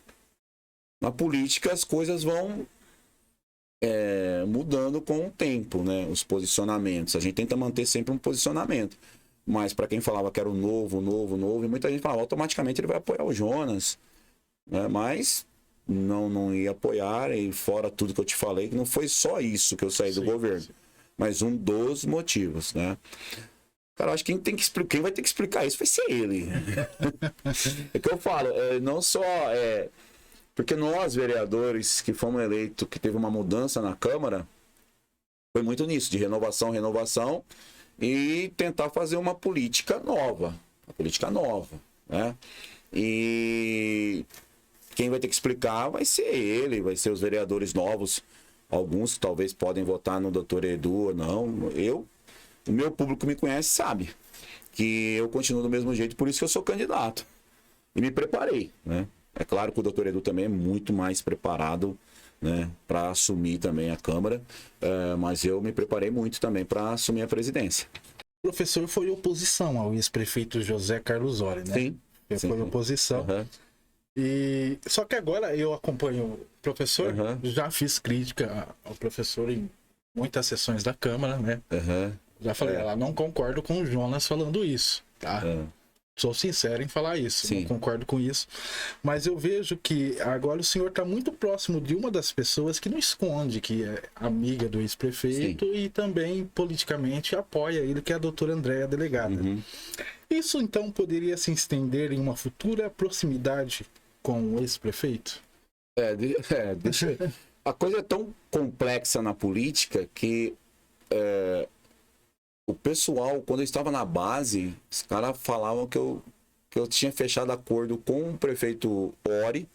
S2: Na política, as coisas vão mudando com o tempo, né? Os posicionamentos. A gente tenta manter sempre um posicionamento. Mas para quem falava que era o novo, e muita gente falava, automaticamente ele vai apoiar o Jonas, né? Mas não ia apoiar, e fora tudo que eu te falei, que não foi só isso que eu saí do governo. Mas um dos motivos, né? Cara, acho que quem vai ter que explicar isso vai ser ele. É que eu falo, não só... porque nós, vereadores que fomos eleitos, que teve uma mudança na Câmara, foi muito nisso, de renovação, e tentar fazer uma política nova. Né? E quem vai ter que explicar vai ser ele, vai ser os vereadores novos. Alguns que talvez podem votar no Dr. Edu ou não. O meu público me conhece sabe que eu continuo do mesmo jeito, por isso que eu sou candidato. E me preparei, né? É claro que o Dr. Edu também é muito mais preparado, né, para assumir também a Câmara, mas eu me preparei muito também para assumir a presidência.
S1: O professor foi oposição ao ex-prefeito José Carlos Ory, né?
S2: Sim.
S1: Foi oposição.
S2: Uhum.
S1: Só que agora eu acompanho o professor, já fiz crítica ao professor em muitas sessões da Câmara, né? Já falei, ela não concordo com o Jonas falando isso, tá? Sou sincero em falar isso,
S2: Sim.
S1: não concordo com isso. Mas eu vejo que agora o senhor está muito próximo de uma das pessoas que não esconde que é amiga do ex-prefeito e também politicamente apoia ele, que é a doutora Andréa, delegada. Isso então poderia se estender em uma futura proximidade com o ex-prefeito?
S2: A coisa é tão complexa na política que o pessoal, quando eu estava na base, os caras falavam que eu tinha fechado acordo com o prefeito Ory,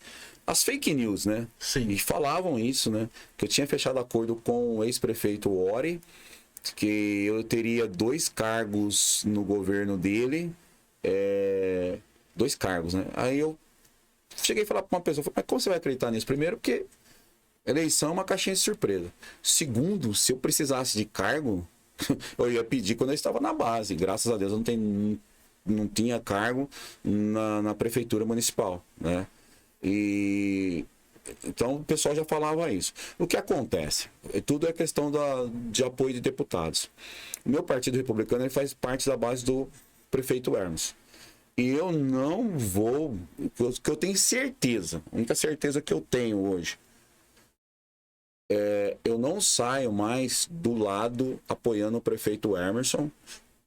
S2: as fake news, né?
S1: Sim.
S2: E falavam isso, né? Que eu tinha fechado acordo com o ex-prefeito Ory, que eu teria 2 cargos no governo dele, 2 cargos, né? Aí eu cheguei a falar para uma pessoa, mas como você vai acreditar nisso? Primeiro, porque eleição é uma caixinha de surpresa. Segundo, se eu precisasse de cargo, eu ia pedir quando eu estava na base. Graças a Deus eu não tinha cargo na prefeitura municipal, né? Então o pessoal já falava isso. O que acontece? Tudo é questão de apoio de deputados. O meu partido republicano ele faz parte da base do prefeito Hermes. E eu não vou... que eu tenho certeza, a única certeza que eu tenho hoje, eu não saio mais do lado apoiando o prefeito Emerson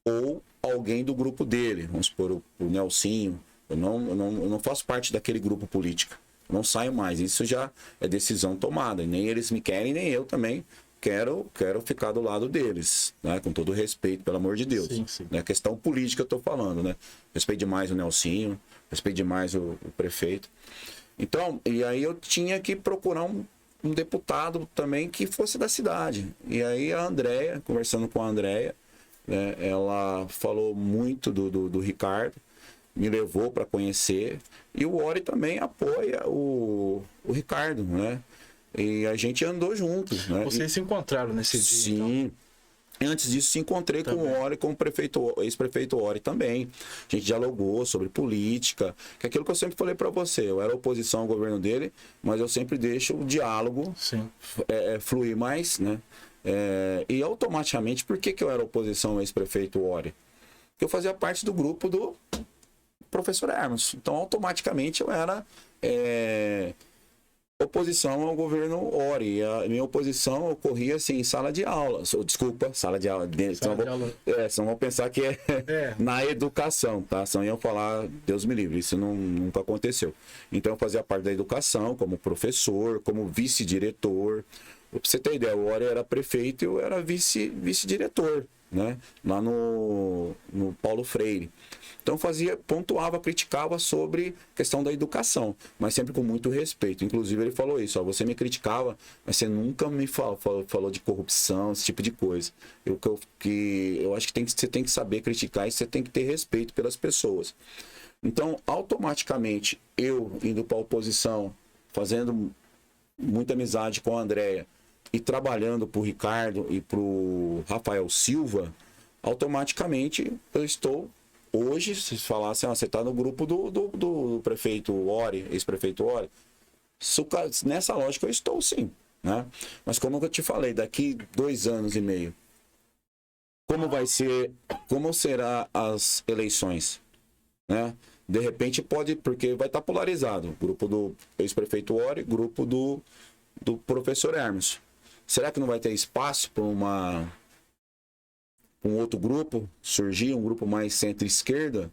S2: ou alguém do grupo dele. Vamos supor, o Nelsinho. Eu não faço parte daquele grupo político. Eu não saio mais. Isso já é decisão tomada. Nem eles me querem, nem eu também quero ficar do lado deles, né? Com todo respeito, pelo amor de Deus.
S1: Sim, sim.
S2: Né? Questão política eu tô falando, né? Respeito demais o Nelsinho, respeito demais o prefeito. Então, e aí eu tinha que procurar um deputado também que fosse da cidade. E aí a Andréa, conversando com a Andréa, né, ela falou muito do Ricardo, me levou para conhecer, e o Ory também apoia o Ricardo, né? E a gente andou juntos, né?
S1: Vocês se encontraram nesse dia?
S2: Sim.
S1: Então?
S2: Antes disso, se encontrei
S1: Também.
S2: com o Ory, com o ex-prefeito Ory também. A gente dialogou sobre política, que é aquilo que eu sempre falei para você. Eu era oposição ao governo dele, mas eu sempre deixo o diálogo fluir mais, né? E automaticamente, por que eu era oposição ao ex-prefeito Ory? Porque eu fazia parte do grupo do professor Hermes. Então, automaticamente, eu era oposição ao governo Ori. E a minha oposição ocorria assim, em sala de aula. Desculpa, sala de aula. Senão vão pensar que é na educação, tá? Senão iam falar, Deus me livre, isso nunca aconteceu. Então eu fazia parte da educação, como professor, como vice-diretor. Pra você ter ideia, o Ori era prefeito e eu era vice-diretor, né? Lá no Paulo Freire. Então pontuava, criticava sobre a questão da educação, mas sempre com muito respeito. Inclusive ele falou isso, ó, você me criticava, mas você nunca me falou de corrupção, esse tipo de coisa. Eu acho que você tem que saber criticar e você tem que ter respeito pelas pessoas. Então, automaticamente, eu indo para a oposição, fazendo muita amizade com a Andréia e trabalhando para o Ricardo e para o Rafael Silva, automaticamente eu estou... Hoje, se falassem, você está no grupo do prefeito Ori, ex-prefeito Ori, nessa lógica eu estou sim, né? Mas como eu te falei, daqui 2 anos e meio, como será as eleições, né? De repente pode, porque vai estar polarizado, grupo do ex-prefeito Ori, grupo do professor Hermes. Será que não vai ter espaço para um outro grupo surgir, um grupo mais centro-esquerda,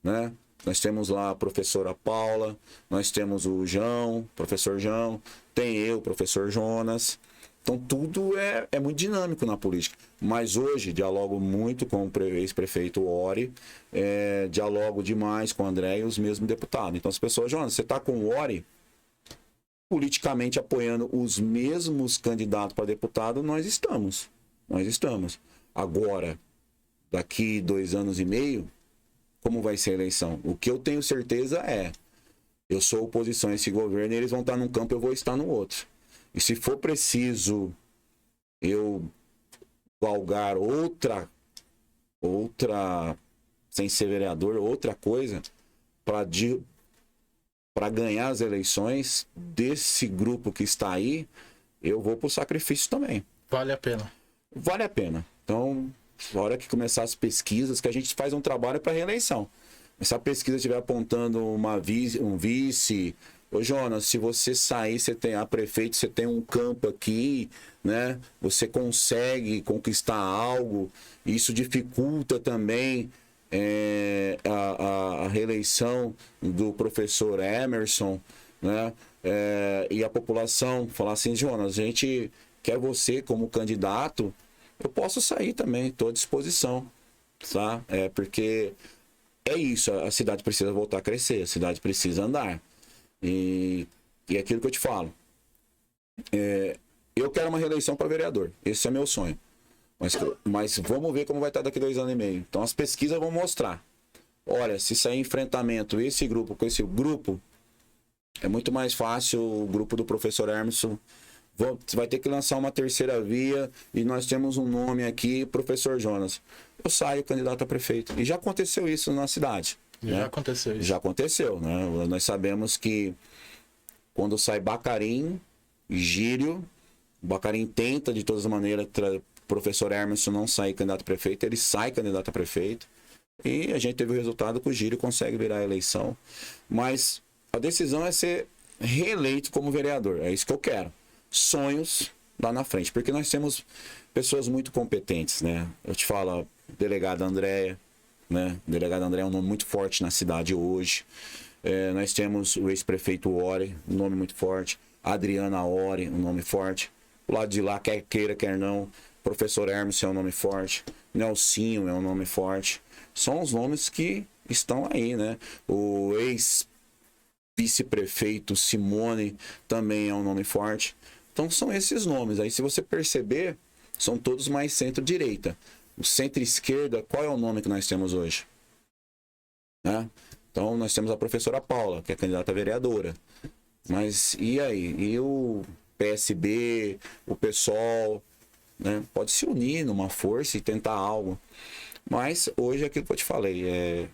S2: né? Nós temos lá a professora Paula, nós temos o João, professor João, tem eu, professor Jonas. Então tudo é muito dinâmico na política. Mas hoje dialogo muito com o ex-prefeito Ori, dialogo demais com o André e os mesmos deputados. Então as pessoas, Jonas, você está com o Ori politicamente apoiando os mesmos candidatos para deputado, nós estamos. Agora, daqui 2 anos e meio, como vai ser a eleição? O que eu tenho certeza eu sou oposição a esse governo e eles vão estar num campo, eu vou estar no outro. E se for preciso eu galgar outra, sem ser vereador, outra coisa, para ganhar as eleições desse grupo que está aí, eu vou pro sacrifício também.
S1: Vale a pena.
S2: Vale a pena. Então, na hora que começar as pesquisas, que a gente faz um trabalho para reeleição. Se a pesquisa estiver apontando um vice, ô Jonas, se você sair, você tem a prefeito, você tem um campo aqui, né? Você consegue conquistar algo, isso dificulta também a reeleição do professor Emerson, né? E a população falar assim, Jonas, a gente quer você como candidato, eu posso sair também, estou à disposição, tá? Porque é isso, a cidade precisa voltar a crescer, a cidade precisa andar. E é aquilo que eu te falo. Eu quero uma reeleição para vereador, esse é meu sonho. Mas vamos ver como vai estar daqui 2 anos e meio. Então as pesquisas vão mostrar. Olha, se sair enfrentamento esse grupo com esse grupo, é muito mais fácil o grupo do professor Emerson. Vai ter que lançar uma terceira via e nós temos um nome aqui, professor Jonas. Eu saio candidato a prefeito. E já aconteceu isso na cidade.
S1: Já aconteceu isso.
S2: Já aconteceu, né? Nós sabemos que quando sai Bacarim, Gírio, Bacarim tenta de todas as maneiras, professor Emerson não sai candidato a prefeito, ele sai candidato a prefeito. E a gente teve o resultado que o Gírio consegue virar a eleição. Mas a decisão é ser reeleito como vereador. É isso que eu quero. Sonhos lá na frente, porque nós temos pessoas muito competentes, né? Eu te falo, delegada Andréia, né? Delegada Andréia é um nome muito forte na cidade hoje. Nós temos o ex-prefeito Ori, um nome muito forte. Adriana Ori, um nome forte. O lado de lá, quer queira, quer não. Professor Hermes é um nome forte. Nelsinho é um nome forte. São os nomes que estão aí, né? O ex-vice-prefeito Simone também é um nome forte. Então são esses nomes. Aí se você perceber, são todos mais centro-direita. O centro-esquerda, qual é o nome que nós temos hoje? Né? Então nós temos a professora Paula, que é candidata a vereadora. Mas e aí? E o PSB, o PSOL, né? Pode se unir numa força e tentar algo. Mas hoje é aquilo que eu te falei.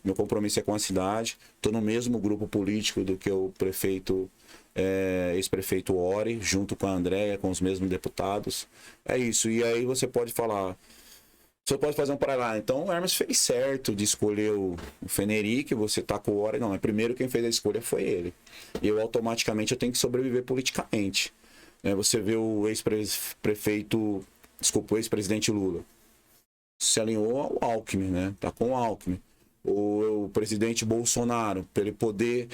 S2: Meu compromisso é com a cidade. Estou no mesmo grupo político do que o prefeito, ex-prefeito Ori, junto com a Andréia, com os mesmos deputados. É isso. E aí você pode falar, Você pode fazer um paralelo. Então o Hermes fez certo de escolher o Fenerick, você tá com o Ori. Não, mas primeiro quem fez a escolha foi ele. E eu automaticamente eu tenho que sobreviver politicamente. Você vê o ex-prefeito, desculpa, o ex-presidente Lula. Se alinhou ao Alckmin, né? Tá com o Alckmin. O presidente Bolsonaro, para ele poder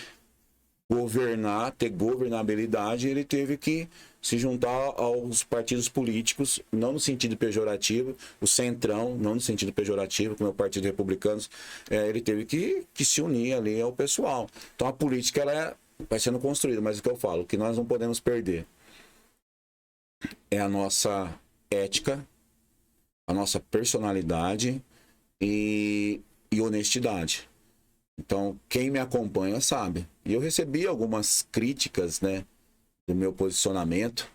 S2: governar, ter governabilidade, ele teve que se juntar aos partidos políticos, não no sentido pejorativo, o centrão, não no sentido pejorativo, como é o Partido Republicanos, ele teve que se unir ali ao pessoal. Então a política ela vai sendo construída, mas o que eu falo, o que nós não podemos perder é a nossa ética, a nossa personalidade e honestidade. Então, quem me acompanha sabe. E eu recebi algumas críticas, né, do meu posicionamento,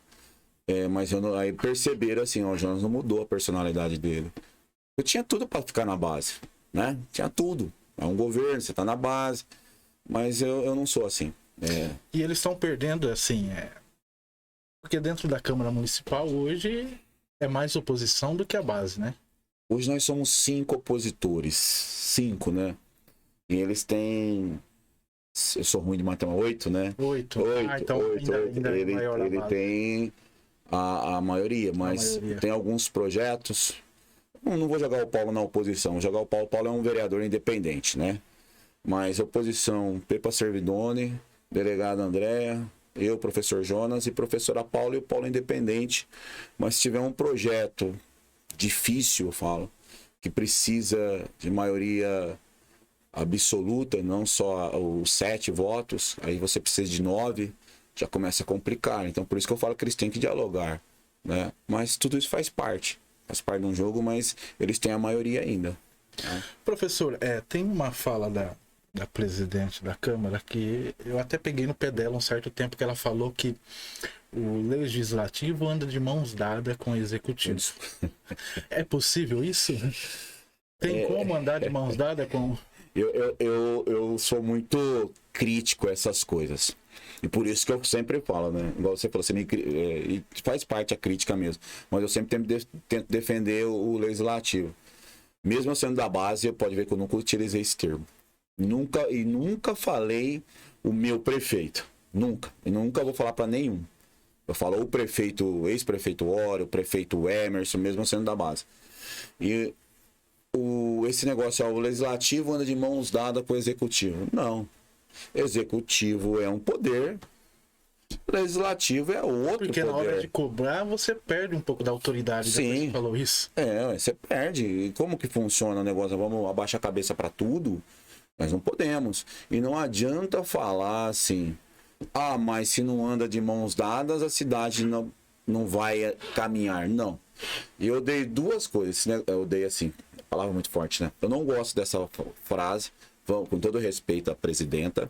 S2: mas aí perceberam assim, ó, o Jonas não mudou a personalidade dele. Eu tinha tudo para ficar na base, né? Tinha tudo. É um governo, você tá na base, mas eu não sou assim.
S1: E eles estão perdendo, assim, porque dentro da Câmara Municipal hoje é mais oposição do que a base, né?
S2: Hoje nós somos 5 opositores. 5, né? E eles têm... Eu sou ruim de matemática. 8, né?
S1: 8. Então
S2: 8.
S1: ainda é maior a
S2: ele
S1: base.
S2: tem a maioria, mas tem alguns projetos... Não vou jogar o Paulo na oposição. Vou jogar o Paulo. O Paulo é um vereador independente, né? Mas oposição, Pepa Servidoni, delegada Andréa, eu, professor Jonas, e professora Paula, e o Paulo independente. Mas se tiver um projeto difícil, eu falo, que precisa de maioria absoluta, não só os 7 votos, aí você precisa de 9, já começa a complicar. Então por isso que eu falo que eles têm que dialogar, né? Mas tudo isso faz parte de um jogo, mas eles têm a maioria ainda, né?
S1: Professor, tem uma fala da presidente da Câmara que eu até peguei no pé dela um certo tempo, que ela falou que o legislativo anda de mãos dadas com o executivo. É possível isso? Tem como andar de mãos dadas com...
S2: Eu sou muito crítico a essas coisas. E por isso que eu sempre falo, né? Igual você falou, e faz parte a crítica mesmo. Mas eu sempre tento defender o legislativo. Mesmo eu sendo da base, pode ver que eu nunca utilizei esse termo. Nunca falei o meu prefeito. Nunca. E nunca vou falar para nenhum. Eu falo o prefeito, o ex-prefeito Oro, o prefeito Emerson, mesmo sendo da base. E esse negócio, o legislativo anda de mãos dadas com o executivo. Não. Executivo é um poder, legislativo é outro
S1: Porque
S2: poder.
S1: Na hora de cobrar, você perde um pouco da autoridade.
S2: Sim.
S1: Você falou isso.
S2: Você perde. E como que funciona o negócio? Vamos abaixar a cabeça para tudo? Nós não podemos. E não adianta falar assim, mas se não anda de mãos dadas, a cidade não vai caminhar. Não. E eu dei 2 coisas, né? Eu dei assim, palavra muito forte, né? Eu não gosto dessa frase. Com todo respeito à presidenta,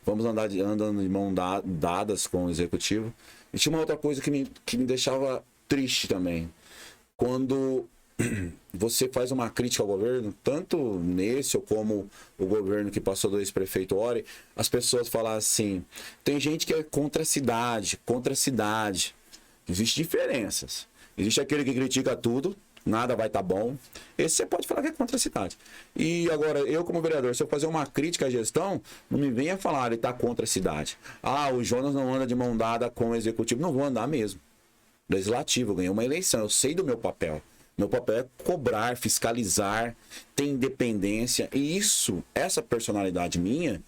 S2: vamos andando de mãos dadas com o executivo. E tinha uma outra coisa que me deixava triste também. Quando você faz uma crítica ao governo, tanto nesse ou como o governo que passou do ex-prefeito Ori, as pessoas falam assim, tem gente que é contra a cidade. Existem diferenças. Existe aquele que critica tudo, nada vai estar bom. Esse você pode falar que é contra a cidade. E agora, eu como vereador, se eu fazer uma crítica à gestão, não me venha falar, ele está contra a cidade. O Jonas não anda de mão dada com o executivo. Não vou andar mesmo. Legislativo, eu ganhei uma eleição, eu sei do meu papel. Meu papel é cobrar, fiscalizar, ter independência. E essa personalidade minha,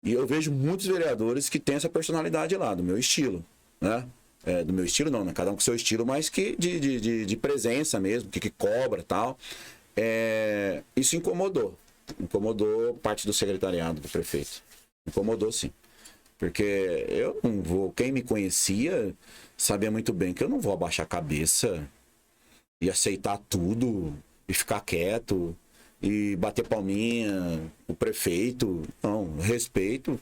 S2: e eu vejo muitos vereadores que têm essa personalidade lá, do meu estilo, né? Do meu estilo não, né? Cada um com seu estilo, mas que de presença mesmo, que cobra e tal. Isso incomodou parte do secretariado do prefeito. Incomodou sim. Porque eu não vou, quem me conhecia sabia muito bem que eu não vou abaixar a cabeça e aceitar tudo e ficar quieto e bater palminha, o prefeito. Não, respeito.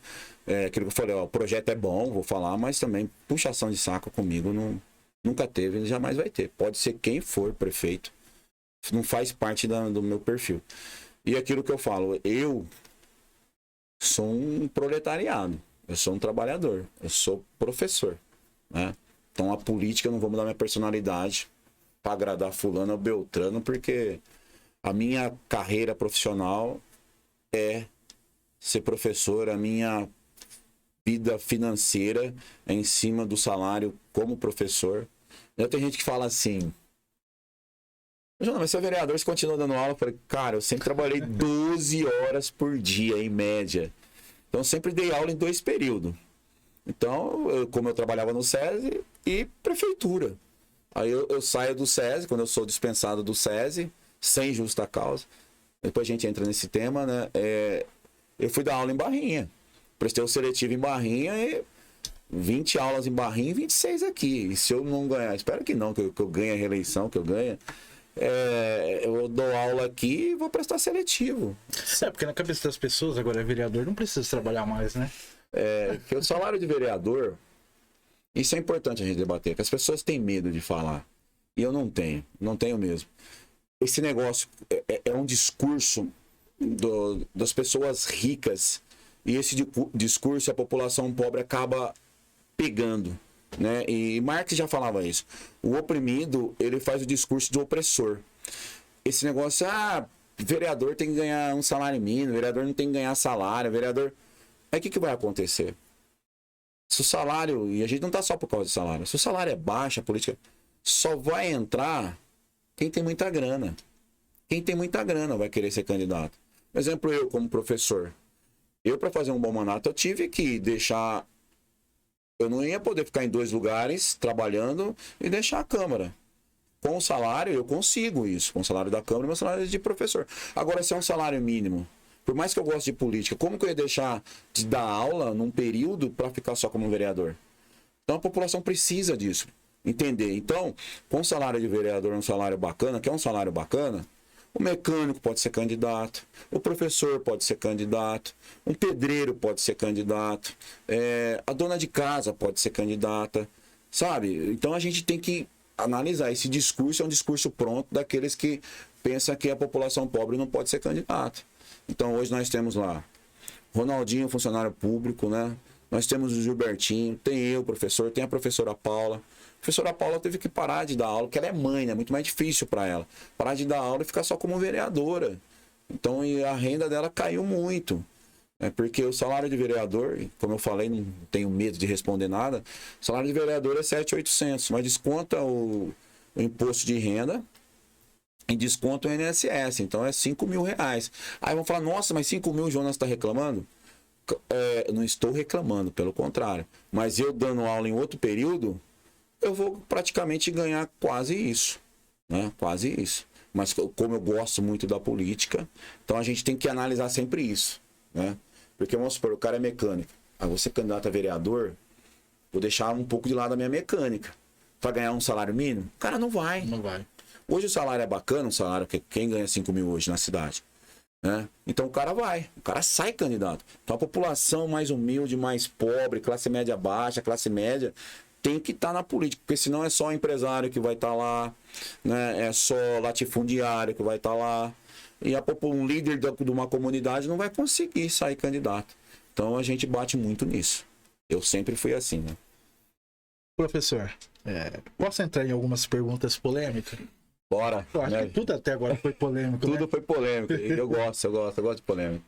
S2: Aquilo que eu falei, o projeto é bom, vou falar, mas também puxação de saco comigo nunca teve e jamais vai ter. Pode ser quem for prefeito, não faz parte do meu perfil. E aquilo que eu falo, eu sou um proletariado, eu sou um trabalhador, eu sou professor, né? Então a política, eu não vou mudar minha personalidade, para agradar fulano ou beltrano, porque a minha carreira profissional é ser professor, a minha vida financeira é em cima do salário como professor. Já tem gente que fala assim: Jonas, mas você é vereador, você continua dando aula? Eu falei, cara, eu sempre trabalhei 12 horas por dia, em média. Então, eu sempre dei aula em 2 períodos. Então, como eu trabalhava no SESI e prefeitura. Aí eu saio do SESI, quando eu sou dispensado do SESI, sem justa causa. Depois a gente entra nesse tema, né? Eu fui dar aula em Barrinha. Prestei o seletivo em Barrinha e 20 aulas em Barrinha e 26 aqui. E se eu não ganhar, espero que não, que eu ganhe a reeleição, que eu ganhe. Eu dou aula aqui e vou prestar seletivo.
S1: Porque na cabeça das pessoas, agora vereador não precisa trabalhar mais, né?
S2: Que o salário de vereador, isso é importante a gente debater, que as pessoas têm medo de falar. E eu não tenho mesmo. Esse negócio é um discurso das pessoas ricas, e esse discurso a população pobre acaba pegando, né? E Marx já falava isso. O oprimido, ele faz o discurso do opressor. Esse negócio, vereador tem que ganhar um salário mínimo, vereador não tem que ganhar salário, vereador... Aí o que vai acontecer? Se o salário, e a gente não tá só por causa do salário, se o salário é baixo, a política só vai entrar quem tem muita grana. Quem tem muita grana vai querer ser candidato. Por exemplo, eu como professor, para fazer um bom mandato, eu tive que deixar... Eu não ia poder ficar em 2 lugares trabalhando e deixar a Câmara. Com o salário, eu consigo isso. Com o salário da Câmara e meu salário de professor. Agora, se é um salário mínimo, por mais que eu goste de política, como que eu ia deixar de dar aula num período para ficar só como vereador? Então, a população precisa disso. Entender. Então, com o salário de vereador, um salário bacana, que é um salário bacana, o mecânico pode ser candidato, o professor pode ser candidato, um pedreiro pode ser candidato, a dona de casa pode ser candidata, sabe? Então a gente tem que analisar. Esse discurso é um discurso pronto daqueles que pensam que a população pobre não pode ser candidata. Então hoje nós temos lá Ronaldinho, funcionário público, né? Nós temos o Gilbertinho, tem eu, professor, tem a professora Paula. A professora Paula teve que parar de dar aula, porque ela é mãe, né? Muito mais difícil para ela. Parar de dar aula e ficar só como vereadora. Então, e a renda dela caiu muito. Porque o salário de vereador, como eu falei, não tenho medo de responder nada, o salário de vereador é 7.800, mas desconta o imposto de renda e desconta o INSS, então é 5 mil reais. Aí vão falar, nossa, mas 5 mil o Jonas está reclamando? Não estou reclamando, pelo contrário. Mas eu dando aula em outro período, eu vou praticamente ganhar quase isso, né? Quase isso. Mas como eu gosto muito da política, então a gente tem que analisar sempre isso, né? Porque, vamos supor, o cara é mecânico. Aí você candidato a vereador, vou deixar um pouco de lado a minha mecânica. Vai ganhar um salário mínimo? O cara não vai.
S1: Não vai.
S2: Hoje o salário é bacana, um salário que quem ganha 5 mil hoje na cidade, né? Então o cara sai candidato. Então a população mais humilde, mais pobre, classe média baixa, classe média, tem que estar na política, porque senão é só o empresário que vai estar lá, né? É só latifundiário que vai estar lá, e um líder de uma comunidade não vai conseguir sair candidato. Então a gente bate muito nisso. Eu sempre fui assim, né?
S1: Professor, posso entrar em algumas perguntas polêmicas?
S2: Bora.
S1: Eu acho que tudo até agora foi polêmico.
S2: Tudo
S1: né?
S2: foi polêmico. Eu gosto de polêmica.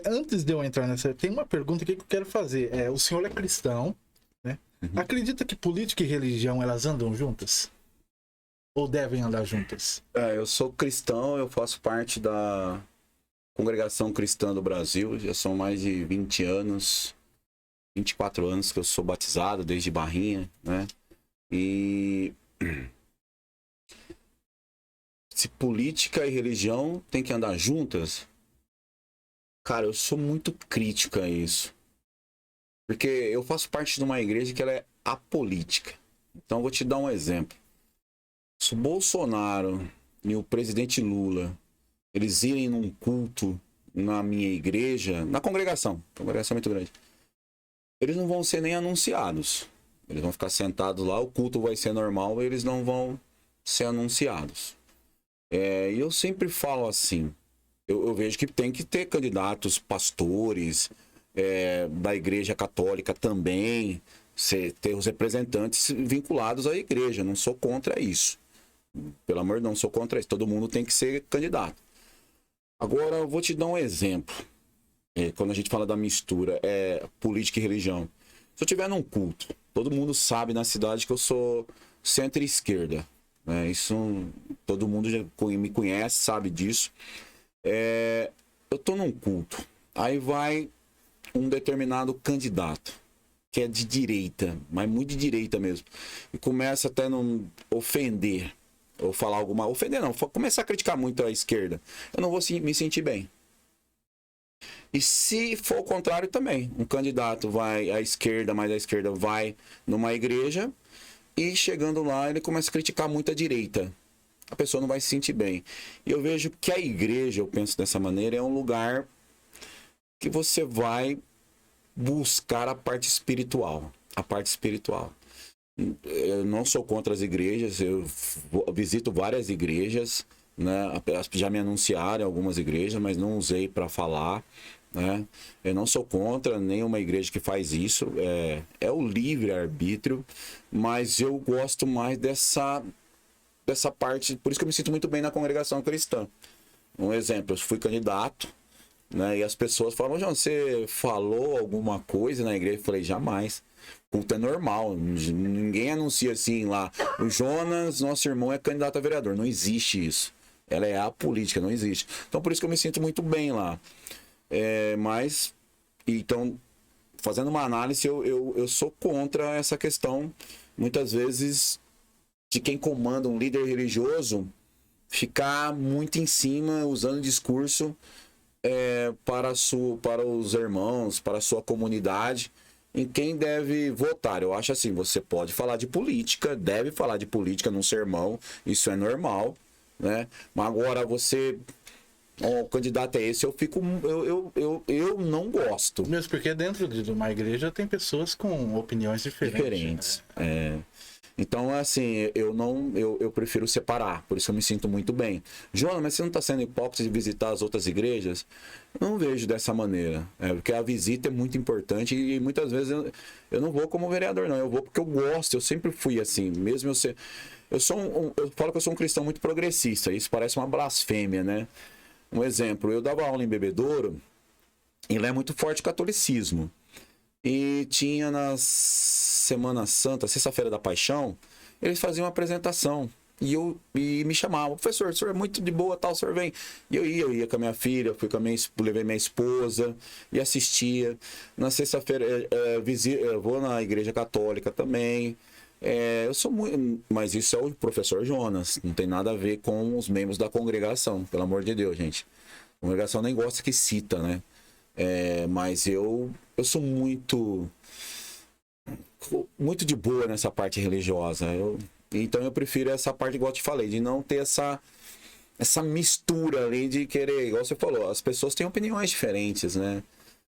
S1: Antes de eu entrar nessa, tem uma pergunta aqui que eu quero fazer. O senhor é cristão, né?
S2: Uhum.
S1: Acredita que política e religião elas andam juntas? Ou devem andar juntas?
S2: Eu sou cristão, eu faço parte da Congregação Cristã do Brasil. Já são mais de 20 anos, 24 anos que eu sou batizado, desde Barrinha, né? E se política e religião tem que andar juntas, cara, eu sou muito crítico a isso. Porque eu faço parte de uma igreja que ela é apolítica. Então eu vou te dar um exemplo. Se o Bolsonaro e o presidente Lula, eles irem num culto na minha igreja, na congregação é muito grande, eles não vão ser nem anunciados. Eles vão ficar sentados lá, o culto vai ser normal, eles não vão ser anunciados. E eu sempre falo assim, eu vejo que tem que ter candidatos, pastores, da igreja católica também, ter os representantes vinculados à igreja. Eu não sou contra isso. Pelo amor de Deus, não sou contra isso. Todo mundo tem que ser candidato. Agora, eu vou te dar um exemplo. Quando a gente fala da mistura, política e religião. Se eu estiver num culto, todo mundo sabe na cidade que eu sou centro-esquerda. Né? Isso, todo mundo já me conhece, sabe disso. Eu tô num culto. Aí vai um determinado candidato, que é de direita, mas muito de direita mesmo. E começa até a ofender. Ou falar alguma... Ofender não, começar a criticar muito a esquerda. Eu não vou me sentir bem. E se for o contrário também, um candidato vai à esquerda, mas a esquerda vai numa igreja e chegando lá ele começa a criticar muito a direita. A pessoa não vai se sentir bem. E eu vejo que a igreja, eu penso dessa maneira, é um lugar que você vai buscar a parte espiritual. A parte espiritual. Eu não sou contra as igrejas, eu visito várias igrejas, né? Já me anunciaram algumas igrejas, mas não usei para falar, né? Eu não sou contra nenhuma igreja que faz isso, é o livre-arbítrio, mas eu gosto mais dessa parte, por isso que eu me sinto muito bem na congregação cristã. Um exemplo, eu fui candidato, né? E as pessoas falavam, João, você falou alguma coisa na igreja? Eu falei, jamais. Culto é normal, ninguém anuncia assim lá, o Jonas, nosso irmão, é candidato a vereador. Não existe isso. Ela é apolítica, não existe. Então por isso que eu me sinto muito bem lá. Mas, então, fazendo uma análise, eu sou contra essa questão, muitas vezes, de quem comanda um líder religioso ficar muito em cima, usando discurso para os irmãos, para a sua comunidade, em quem deve votar. Eu acho assim, você pode falar de política, deve falar de política num sermão, isso é normal, né? Mas agora você, o candidato é esse, eu não gosto.
S1: Mesmo porque dentro de uma igreja tem pessoas com opiniões diferentes.
S2: Né? Então, assim, eu prefiro separar, por isso eu me sinto muito bem. Jonas, mas você não está sendo hipócrita de visitar as outras igrejas? Eu não vejo dessa maneira, porque a visita é muito importante e muitas vezes eu não vou como vereador, não. Eu vou porque eu gosto, eu sempre fui assim, mesmo eu falo que eu sou um cristão muito progressista, isso parece uma blasfêmia, né? Um exemplo, eu dava aula em Bebedouro e lá é muito forte o catolicismo. E tinha na Semana Santa, Sexta-feira da Paixão, eles faziam uma apresentação. E me chamavam, professor, o senhor é muito de boa, tal, o senhor vem. E eu ia com a minha filha, levei minha esposa e assistia. Na sexta-feira, eu vou na igreja católica também. Eu sou muito. Mas isso é o professor Jonas, não tem nada a ver com os membros da congregação, pelo amor de Deus, gente. A congregação nem gosta que cita, né? Mas eu sou muito de boa nessa parte religiosa. Então eu prefiro essa parte, igual eu te falei, de não ter essa mistura ali de querer, igual você falou, as pessoas têm opiniões diferentes, né?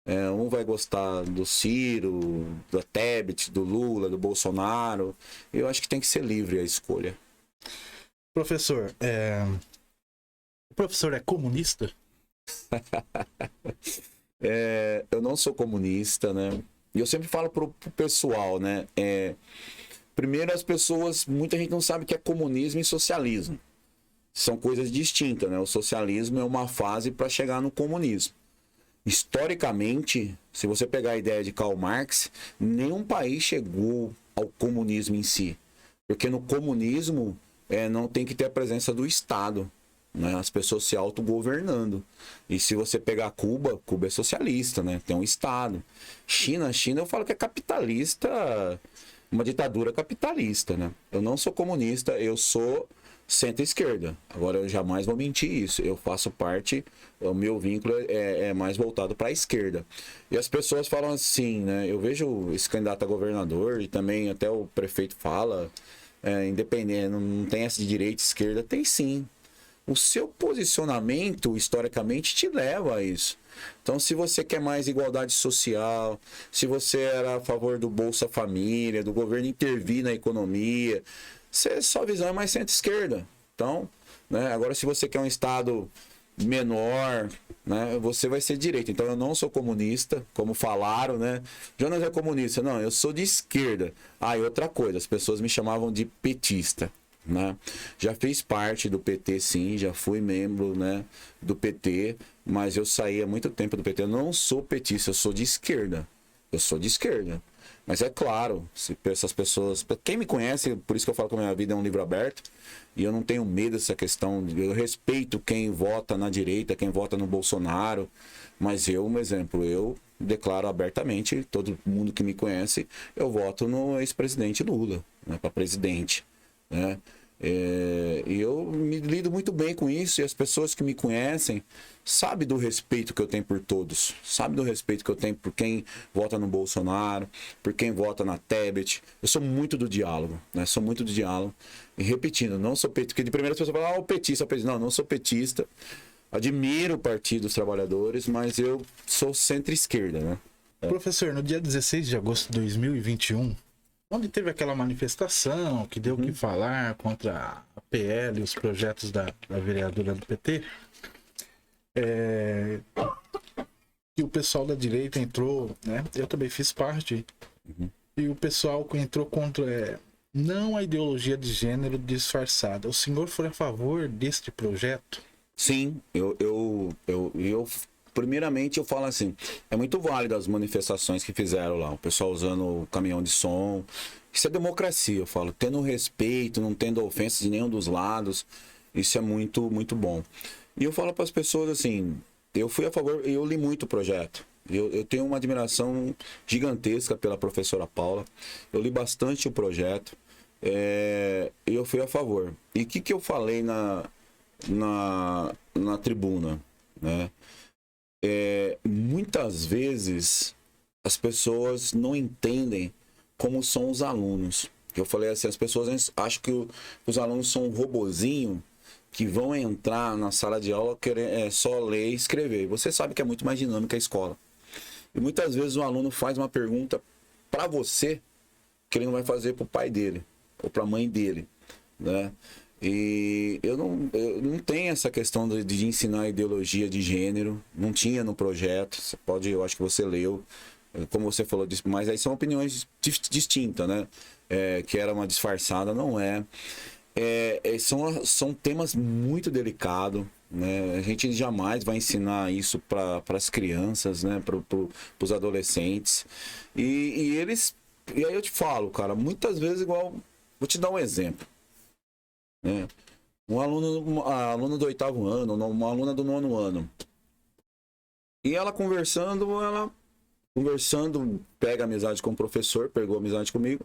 S2: Um vai gostar do Ciro, da Tebet, do Lula, do Bolsonaro. Eu acho que tem que ser livre a escolha.
S1: Professor, o professor é comunista?
S2: Eu não sou comunista, né? E eu sempre falo pro pessoal, né? Primeiro, as pessoas, muita gente não sabe o que é comunismo e socialismo. São coisas distintas, né? O socialismo é uma fase para chegar no comunismo. Historicamente, se você pegar a ideia de Karl Marx, nenhum país chegou ao comunismo em si. Porque no comunismo não tem que ter a presença do Estado, né? As pessoas se autogovernando. E se você pegar Cuba é socialista, né? Tem um Estado. China eu falo que é capitalista, uma ditadura capitalista, né? Eu não sou comunista, eu sou centro-esquerda. Agora eu jamais vou mentir isso. Eu faço parte, o meu vínculo é mais voltado para a esquerda. E as pessoas falam assim, né? Eu vejo esse candidato a governador e também até o prefeito fala, independente, não tem essa de direita e esquerda, tem sim. O seu posicionamento, historicamente, te leva a isso. Então, se você quer mais igualdade social, se você era a favor do Bolsa Família, do governo intervir na economia, sua visão é mais centro-esquerda. Então, né, agora se você quer um Estado menor, né? Você vai ser de direita. Então eu não sou comunista, como falaram, né? Jonas é comunista. Não, eu sou de esquerda. Ah, e outra coisa, as pessoas me chamavam de petista, né? Já fiz parte do PT, sim, já fui membro, né, do PT, mas eu saí há muito tempo do PT. Eu não sou petista, eu sou de esquerda. Eu sou de esquerda. Mas é claro, se essas pessoas... Quem me conhece, por isso que eu falo que a minha vida é um livro aberto, e eu não tenho medo dessa questão. Eu respeito quem vota na direita, quem vota no Bolsonaro, mas eu, um exemplo, eu declaro abertamente, todo mundo que me conhece, eu voto no ex-presidente Lula, né, para presidente, né? E eu me lido muito bem com isso, e as pessoas que me conhecem sabem do respeito que eu tenho por todos, sabem do respeito que eu tenho por quem vota no Bolsonaro, por quem vota na Tebet. Eu sou muito do diálogo, né? Sou muito do diálogo. E repetindo, não sou petista, porque de primeira as pessoas falam, o petista, petista. Não, não sou petista. Admiro o Partido dos Trabalhadores, mas eu sou centro-esquerda, né?
S1: Professor, no dia 16 de agosto de 2021, onde teve aquela manifestação que deu o que falar contra a PL e os projetos da vereadora do PT, que o pessoal da direita entrou, né? Eu também fiz parte, e o pessoal entrou contra não a ideologia de gênero disfarçada. O senhor foi a favor deste projeto?
S2: Sim, primeiramente eu falo assim, é muito válido as manifestações que fizeram lá, o pessoal usando o caminhão de som. Isso é democracia, eu falo, tendo respeito, não tendo ofensa de nenhum dos lados, isso é muito, muito bom. E eu falo para as pessoas assim, eu fui a favor, eu li muito o projeto, eu tenho uma admiração gigantesca pela professora Paula, eu li bastante o projeto, e eu fui a favor. E o que eu falei na tribuna, né? Muitas vezes as pessoas não entendem como são os alunos. Eu falei assim, as pessoas acham que os alunos são um robozinho que vão entrar na sala de aula querer só ler e escrever. Você sabe que é muito mais dinâmica a escola. E muitas vezes o aluno faz uma pergunta para você que ele não vai fazer para o pai dele ou para a mãe dele, né? E eu não tenho essa questão de ensinar ideologia de gênero, não tinha no projeto. Você pode, eu acho que você leu, como você falou disso, mas aí são opiniões distintas, né? Que era uma disfarçada, não é. São temas muito delicados, né? A gente jamais vai ensinar isso para as crianças, né? Para os adolescentes. E aí eu te falo, cara, muitas vezes igual. Vou te dar um exemplo. Uma aluna do 8º ano, uma aluna do 9º ano. E ela conversando, pega amizade com o professor, pegou amizade comigo.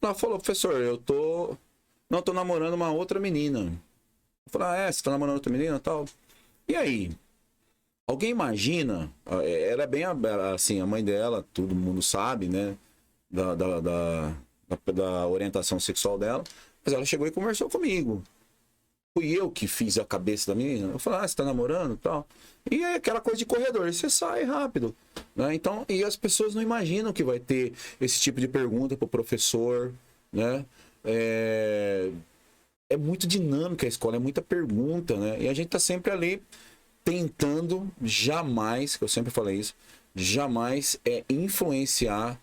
S2: Ela falou, professor, eu tô namorando uma outra menina. Eu falei, você tá namorando outra menina e tal? E aí? Alguém imagina? Era bem assim, a mãe dela, todo mundo sabe, né? Da orientação sexual dela. Mas ela chegou e conversou comigo. Fui eu que fiz a cabeça da menina. Eu falei, você tá namorando e tal. E é aquela coisa de corredor, você sai rápido, né? Então, e as pessoas não imaginam que vai ter esse tipo de pergunta pro professor, né? É muito dinâmica a escola, é muita pergunta, né? E a gente tá sempre ali tentando jamais, que eu sempre falei isso, jamais influenciar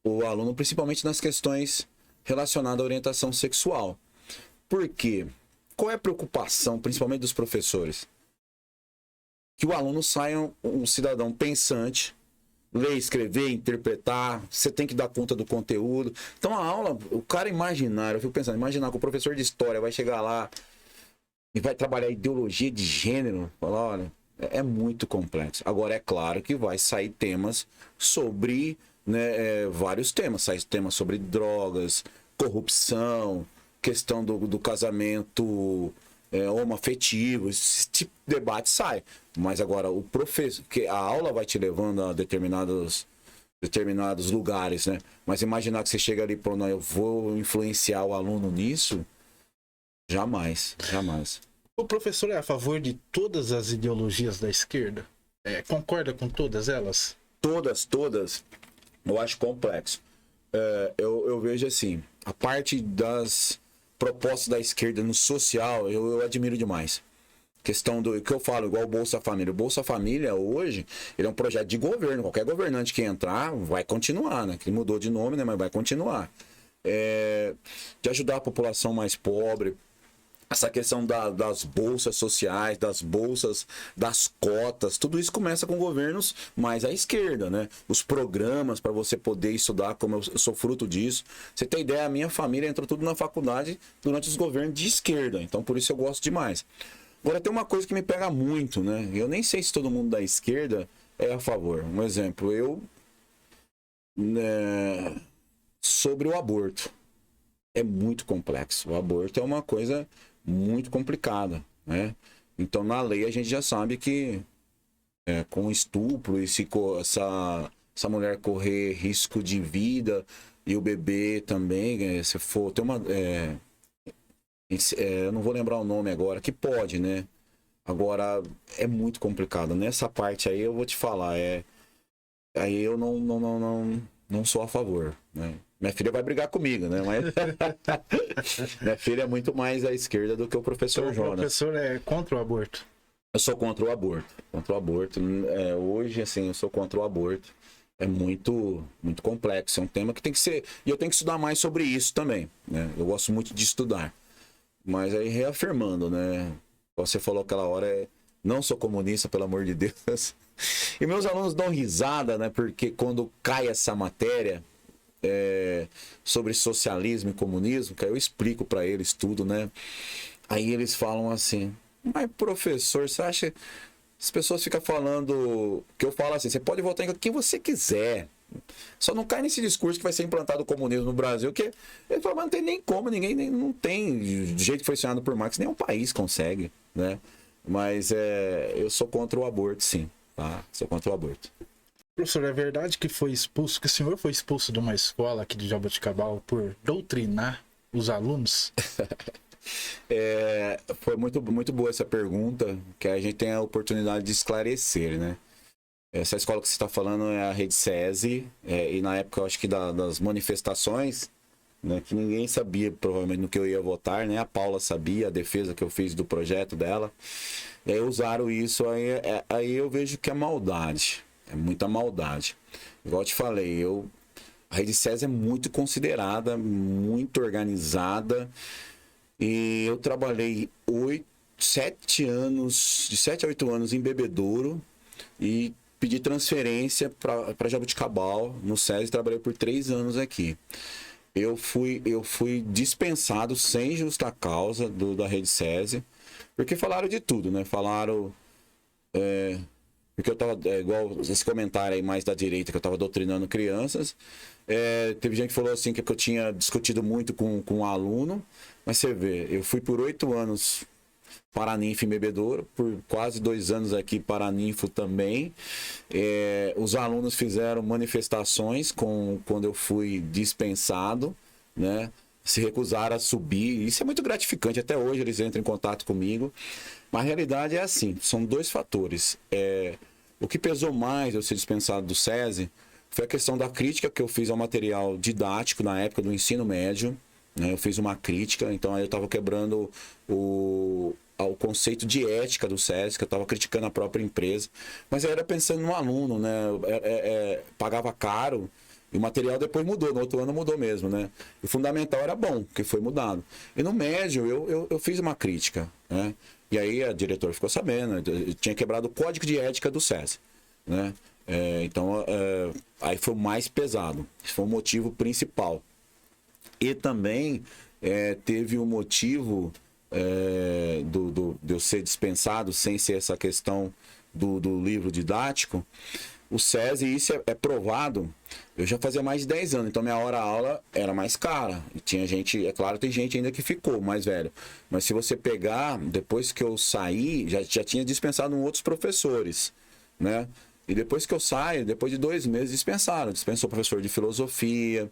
S2: o aluno, principalmente nas questões relacionadas à orientação sexual. Por quê? Qual é a preocupação, principalmente dos professores? Que o aluno saia um cidadão pensante, ler, escrever, interpretar, você tem que dar conta do conteúdo. Então a aula, o cara imaginar, eu fico pensando, imaginar que o professor de história vai chegar lá e vai trabalhar ideologia de gênero, falar, olha, é muito complexo. Agora é claro que vai sair temas sobre, né, vários temas, sai temas sobre drogas, corrupção, questão do casamento homoafetivo, esse tipo de debate sai. Mas agora o professor, que a aula vai te levando a determinados lugares, né? Mas imaginar que você chega ali e eu vou influenciar o aluno nisso, jamais, jamais.
S1: O professor é a favor de todas as ideologias da esquerda? Concorda com todas elas?
S2: Todas. Eu acho complexo. Eu vejo assim, a parte das propostas da esquerda no social, eu admiro demais. Questão do que eu falo, igual o Bolsa Família. O Bolsa Família hoje, ele é um projeto de governo. Qualquer governante que entrar vai continuar, né? Que mudou de nome, né? Mas vai continuar. De ajudar a população mais pobre. Essa questão das bolsas sociais, das bolsas, das cotas, tudo isso começa com governos mais à esquerda, né? Os programas para você poder estudar, como eu sou fruto disso. Você tem ideia, a minha família entrou tudo na faculdade durante os governos de esquerda, então por isso eu gosto demais. Agora tem uma coisa que me pega muito, né? Eu nem sei se todo mundo da esquerda é a favor. Um exemplo, sobre o aborto. É muito complexo. O aborto é uma coisa muito complicada, né? Então, na lei, a gente já sabe que com estupro, e se essa mulher correr risco de vida e o bebê também, se for... Tem uma... eu não vou lembrar o nome agora, que pode, né? Agora, é muito complicado. Nessa parte aí, eu vou te falar, aí eu não sou a favor, né? Minha filha vai brigar comigo, né? Mas minha filha é muito mais à esquerda do que o professor Jonas.
S1: O professor é contra o aborto?
S2: Eu sou contra o aborto. Contra o aborto. Hoje, assim, eu sou contra o aborto. É muito, muito complexo. É um tema que tem que ser... E eu tenho que estudar mais sobre isso também, né? Eu gosto muito de estudar. Mas aí, reafirmando, né? Você falou aquela hora, não sou comunista, pelo amor de Deus. E meus alunos dão risada, né? Porque quando cai essa matéria... sobre socialismo e comunismo, que aí eu explico para eles tudo, né? Aí eles falam assim, mas professor, você acha... As pessoas ficam falando... Que eu falo assim, você pode votar em quem você quiser. Só não cai nesse discurso que vai ser implantado o comunismo no Brasil, que ele fala, mas não tem nem como, ninguém não tem, do jeito que foi ensinado por Marx, nenhum país consegue, né? Mas eu sou contra o aborto, sim, tá? Sou contra o aborto.
S1: Professor, é verdade que o senhor foi expulso de uma escola aqui de Jaboticabal por doutrinar os alunos?
S2: Foi muito, muito boa essa pergunta, que a gente tem a oportunidade de esclarecer, né? Essa escola que você está falando é a Rede SESI, e na época eu acho que das manifestações, né, que ninguém sabia provavelmente no que eu ia votar, né? A Paula sabia, a defesa que eu fiz do projeto dela, e aí usaram isso, aí eu vejo que é maldade. É muita maldade. Igual eu te falei, a Rede SESI é muito considerada, muito organizada. E eu trabalhei 7 anos, de 7 a 8 anos em Bebedouro e pedi transferência para Jaboticabal, no SESI, trabalhei por 3 anos aqui. Eu fui dispensado sem justa causa da Rede SESI, porque falaram de tudo, né? Falaram... porque eu tava, igual esse comentário aí mais da direita, que eu tava doutrinando crianças. Teve gente que falou assim, que eu tinha discutido muito com um aluno. Mas você vê, eu fui por 8 anos Paraninfo em Bebedouro, por quase 2 anos aqui Paraninfo também. Os alunos fizeram manifestações quando eu fui dispensado, né? Se recusaram a subir. Isso é muito gratificante, até hoje eles entram em contato comigo. Mas a realidade é assim, são 2 fatores. O que pesou mais eu ser dispensado do SESI foi a questão da crítica que eu fiz ao material didático na época do ensino médio, né? Eu fiz uma crítica, então aí eu estava quebrando o conceito de ética do SESI, que eu estava criticando a própria empresa. Mas eu era pensando no aluno, né? Pagava caro. E o material depois mudou, no outro ano mudou mesmo, né? O fundamental era bom, porque foi mudado. E no médio, eu fiz uma crítica, né? E aí a diretora ficou sabendo, eu tinha quebrado o código de ética do SESI, né? Então, aí foi o mais pesado. Esse foi o motivo principal. E também teve o motivo de eu ser dispensado, sem ser essa questão do livro didático. O SESI, isso é provado, eu já fazia mais de 10 anos, então minha hora-aula era mais cara. E tinha gente, é claro, tem gente ainda que ficou mais velho. Mas se você pegar, depois que eu saí, já tinha dispensado outros professores, né? E depois que eu saio, depois de 2 meses, dispensou o professor de filosofia.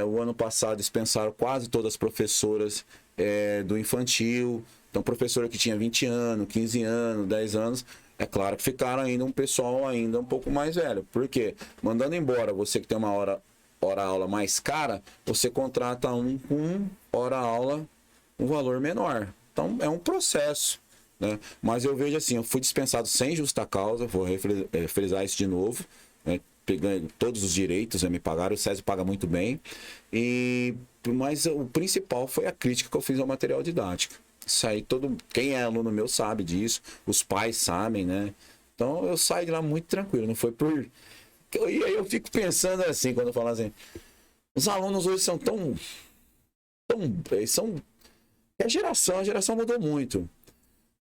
S2: O ano passado dispensaram quase todas as professoras do infantil. Então, professora que tinha 20 anos, 15 anos, 10 anos, é claro que ficaram ainda um pessoal ainda um pouco mais velho. Por quê? Mandando embora você que tem uma hora-aula mais cara, você contrata um com hora-aula um valor menor. Então, é um processo. né? Mas eu vejo assim, eu fui dispensado sem justa causa, vou frisar isso de novo, né? Pegando todos os direitos, né? Me pagaram, o SESI paga muito bem, mas o principal foi a crítica que eu fiz ao material didático. Isso aí, quem é aluno meu sabe disso, os pais sabem, né? Então eu saí de lá muito tranquilo, não foi por... E aí eu fico pensando assim, quando eu falo assim, os alunos hoje são tão a geração mudou muito.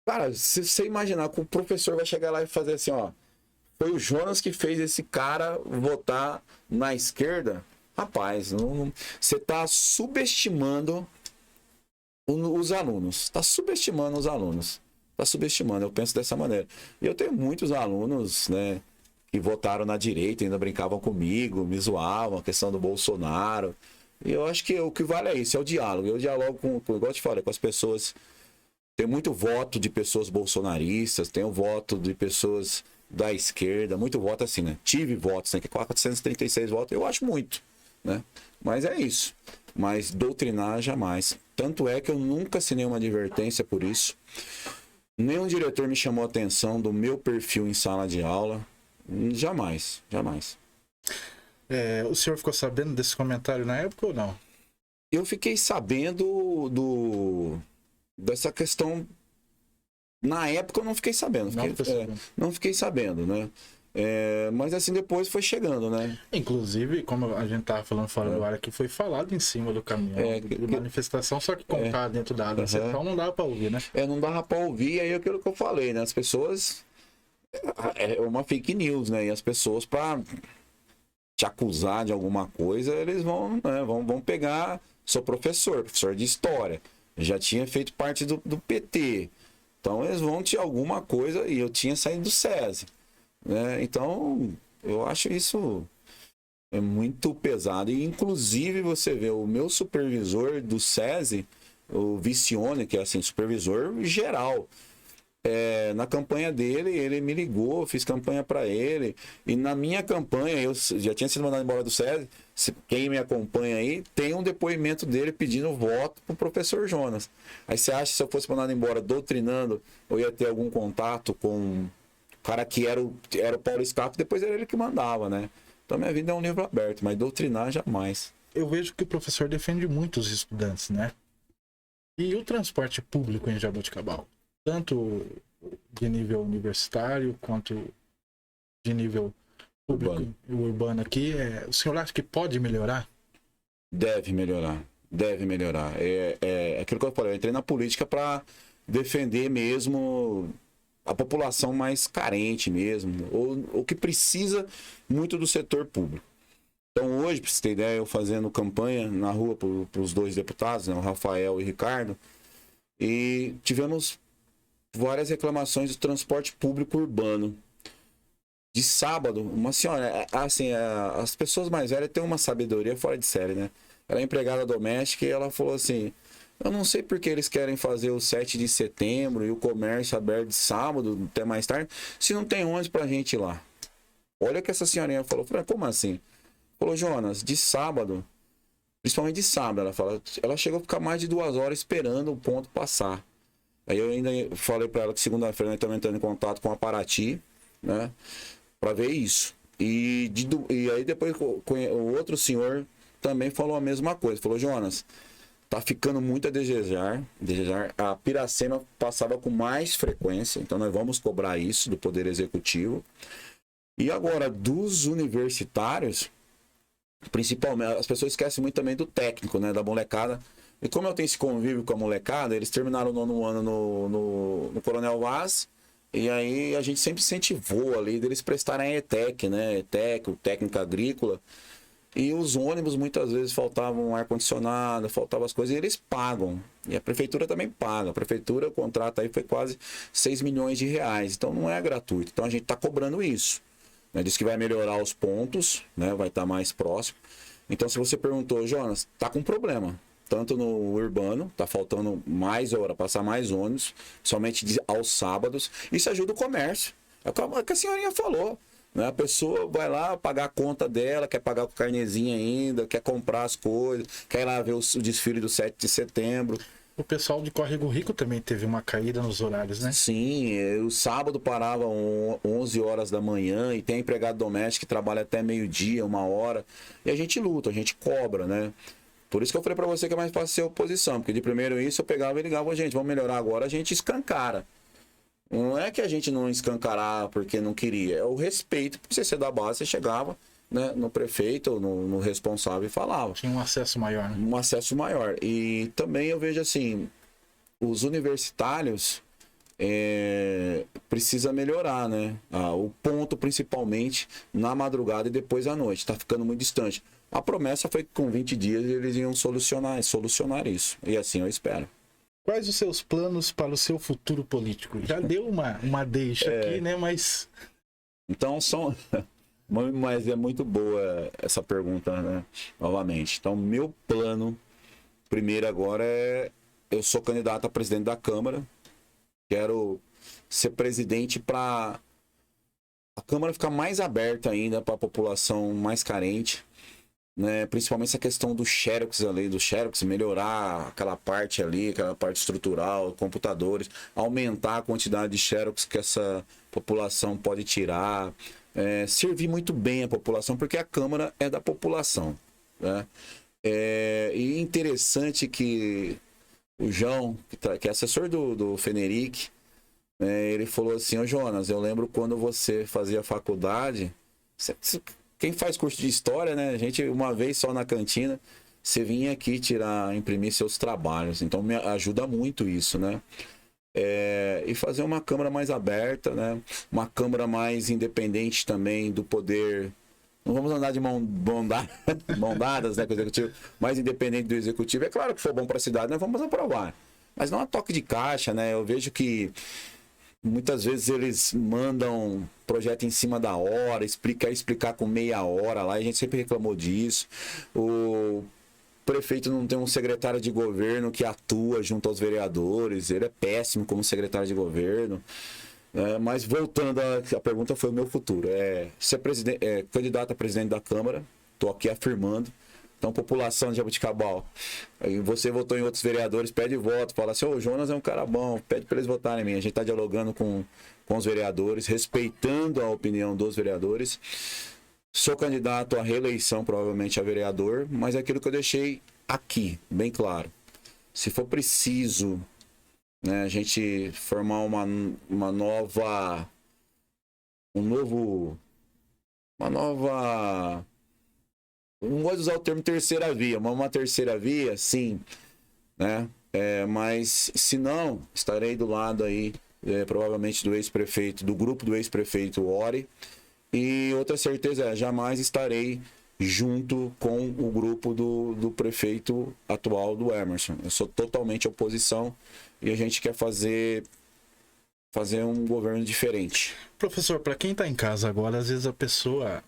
S2: Cara, se você imaginar que o professor vai chegar lá e fazer assim, ó, foi o Jonas que fez esse cara votar na esquerda, rapaz, você tá subestimando os alunos. Tá subestimando os alunos. Tá subestimando, eu penso dessa maneira. E eu tenho muitos alunos, né, que votaram na direita, ainda brincavam comigo, me zoavam, a questão do Bolsonaro. E eu acho que o que vale é isso, é o diálogo. Eu dialogo igual eu te falei, com as pessoas. Tem muito voto de pessoas bolsonaristas, tem o voto de pessoas da esquerda, muito voto assim, né? Tive votos, né? Que 436 votos, eu acho muito, né? Mas é isso. Mas doutrinar jamais. Tanto é que eu nunca assinei uma advertência por isso. Nenhum diretor me chamou a atenção do meu perfil em sala de aula. Jamais, jamais.
S1: O senhor ficou sabendo desse comentário na época ou não?
S2: Eu fiquei sabendo dessa questão. Na época eu não fiquei sabendo. Não fiquei sabendo, né? Mas assim, depois foi chegando, né?
S1: Inclusive, como a gente tava falando fora do ar aqui, foi falado em cima do caminhão de manifestação, só que contar dentro da área central não dava pra ouvir, né?
S2: Não dava pra ouvir, aí aquilo que eu falei, né? As pessoas... É uma fake news, né? E as pessoas, pra te acusar de alguma coisa, eles vão pegar... Sou professor de história. Já tinha feito parte do PT. Então, eles vão te alguma coisa... E eu tinha saído do SESI. Né? Então, eu acho isso muito pesado. E, inclusive, você vê o meu supervisor do SESI, o Vicione, que é assim, supervisor geral. Na campanha dele, ele me ligou, eu fiz campanha para ele. E na minha campanha, eu já tinha sido mandado embora do SESI. Quem me acompanha aí, tem um depoimento dele pedindo voto pro professor Jonas. Aí você acha que se eu fosse mandado embora doutrinando, eu ia ter algum contato com... O cara que era o Paulo Scarpa, depois era ele que mandava, né? Então minha vida é um livro aberto, mas doutrinar jamais.
S1: Eu vejo que o professor defende muito os estudantes, né? E o transporte público em Jaboticabal? Tanto de nível universitário, quanto de nível público urbano aqui. O senhor acha que pode melhorar?
S2: Deve melhorar. É aquilo que eu falei, eu entrei na política para defender mesmo... a população mais carente mesmo, ou que precisa muito do setor público. Então hoje, para você ter ideia, eu fazendo campanha na rua para os dois deputados, né, o Rafael e o Ricardo, e tivemos várias reclamações do transporte público urbano. De sábado, uma senhora, assim, as pessoas mais velhas têm uma sabedoria fora de série, né? Ela é empregada doméstica e ela falou assim... Eu não sei porque eles querem fazer o 7 de setembro e o comércio aberto de sábado até mais tarde, se não tem ônibus pra gente ir lá. Olha o que essa senhorinha falou. Falei, como assim? Falou, Jonas, de sábado, principalmente de sábado, ela chegou a ficar mais de 2 horas esperando o ponto passar. Aí eu ainda falei pra ela que segunda-feira nós estamos entrando em contato com a Paraty, né, pra ver isso. E aí depois o outro senhor também falou a mesma coisa. Falou, Jonas... Tá ficando muito a desejar. A Piracema passava com mais frequência, então nós vamos cobrar isso do Poder Executivo. E agora, dos universitários, principalmente, as pessoas esquecem muito também do técnico, né, da molecada. E como eu tenho esse convívio com a molecada, eles terminaram o 9º ano no Coronel Vaz, e aí a gente sempre incentivou ali deles prestarem a ETEC, né, ETEC, o técnico agrícola. E os ônibus, muitas vezes, faltavam ar-condicionado, faltavam as coisas, e eles pagam. E a prefeitura também paga. A prefeitura, o contrato aí foi quase 6 milhões de reais. Então, não é gratuito. Então, a gente está cobrando isso. Né? Diz que vai melhorar os pontos, né? Vai estar mais próximo. Então, se você perguntou, Jonas, está com problema. Tanto no urbano, está faltando mais hora, passar mais ônibus, somente aos sábados. Isso ajuda o comércio. É o que a senhorinha falou. A pessoa vai lá pagar a conta dela, quer pagar com carnezinho ainda, quer comprar as coisas, quer ir lá ver o desfile do 7 de setembro.
S1: O pessoal de Córrego Rico também teve uma caída nos horários, né?
S2: Sim, o sábado parava 11 horas da manhã e tem empregado doméstico que trabalha até meio-dia, 1 hora. E a gente luta, a gente cobra, né? Por isso que eu falei pra você que é mais fácil ser oposição, porque de primeiro isso eu pegava e ligava, gente, vamos melhorar agora, a gente escancara. Não é que a gente não escancarar porque não queria, é o respeito, porque você da base, você chegava, né, no prefeito ou no responsável e falava.
S1: Tinha um acesso maior, né?
S2: Um acesso maior. E também eu vejo assim, os universitários precisa melhorar, né? O ponto principalmente na madrugada e depois à noite. Tá ficando muito distante. A promessa foi que com 20 dias eles iam solucionar isso. E assim eu espero.
S1: Quais os seus planos para o seu futuro político? Já deu uma deixa aqui, né? Mas...
S2: Então são... Mas é muito boa essa pergunta, né? Novamente. Então, meu plano, primeiro agora eu sou candidato a presidente da Câmara. Quero ser presidente para a Câmara ficar mais aberta ainda para a população mais carente, né? Principalmente essa questão do Xerox ali, melhorar aquela parte ali, aquela parte estrutural, computadores, aumentar a quantidade de Xerox que essa população pode tirar. Servir muito bem a população, porque a Câmara é da população, né? E interessante que o João, que é assessor do Feneric, ele falou assim, ô Jonas, eu lembro quando você fazia faculdade, quem faz curso de história, né? A gente, uma vez só na cantina, você vinha aqui imprimir seus trabalhos, então me ajuda muito isso, né? E fazer uma Câmara mais aberta, né? Uma Câmara mais independente também do poder. Não vamos andar de mão dadas, né, com o Executivo, mais independente do Executivo. É claro que for bom para a cidade, nós vamos aprovar. Mas não a toque de caixa, né? Eu vejo que muitas vezes eles mandam projeto em cima da hora, explicar com meia hora lá, e a gente sempre reclamou disso. O prefeito não tem um secretário de governo que atua junto aos vereadores, ele é péssimo como secretário de governo. Mas voltando, a pergunta foi o meu futuro. Ser candidato a presidente da Câmara, estou aqui afirmando. Então, população de Jaboticabal, aí você votou em outros vereadores, pede voto, fala assim, o Jonas é um cara bom, pede para eles votarem em mim. A gente está dialogando com os vereadores, respeitando a opinião dos vereadores. Sou candidato à reeleição, provavelmente a vereador, mas é aquilo que eu deixei aqui, bem claro. Se for preciso, né, a gente formar uma nova... Não gosto de usar o termo terceira via, mas uma terceira via, sim, né? Mas, se não, estarei do lado aí, provavelmente do ex-prefeito, do grupo do ex-prefeito Ori. E outra certeza jamais estarei junto com o grupo do prefeito atual, do Emerson. Eu sou totalmente oposição e a gente quer fazer um governo diferente.
S1: Professor, para quem está em casa agora, às vezes a pessoa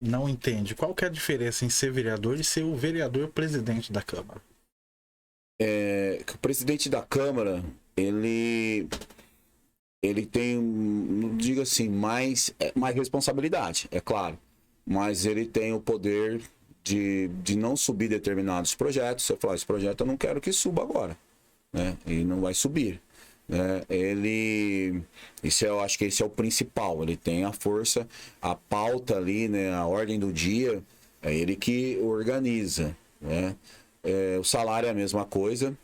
S1: não entende qual que é a diferença em ser vereador e ser o vereador presidente da Câmara.
S2: O presidente da Câmara, ele tem, não digo assim, mais responsabilidade, é claro. Mas ele tem o poder de não subir determinados projetos. Você fala, esse projeto eu não quero que suba agora, né? E não vai subir. Eu acho que esse é o principal. Ele tem a força, a pauta ali, né? A ordem do dia, é ele que organiza, né? O salário é a mesma coisa.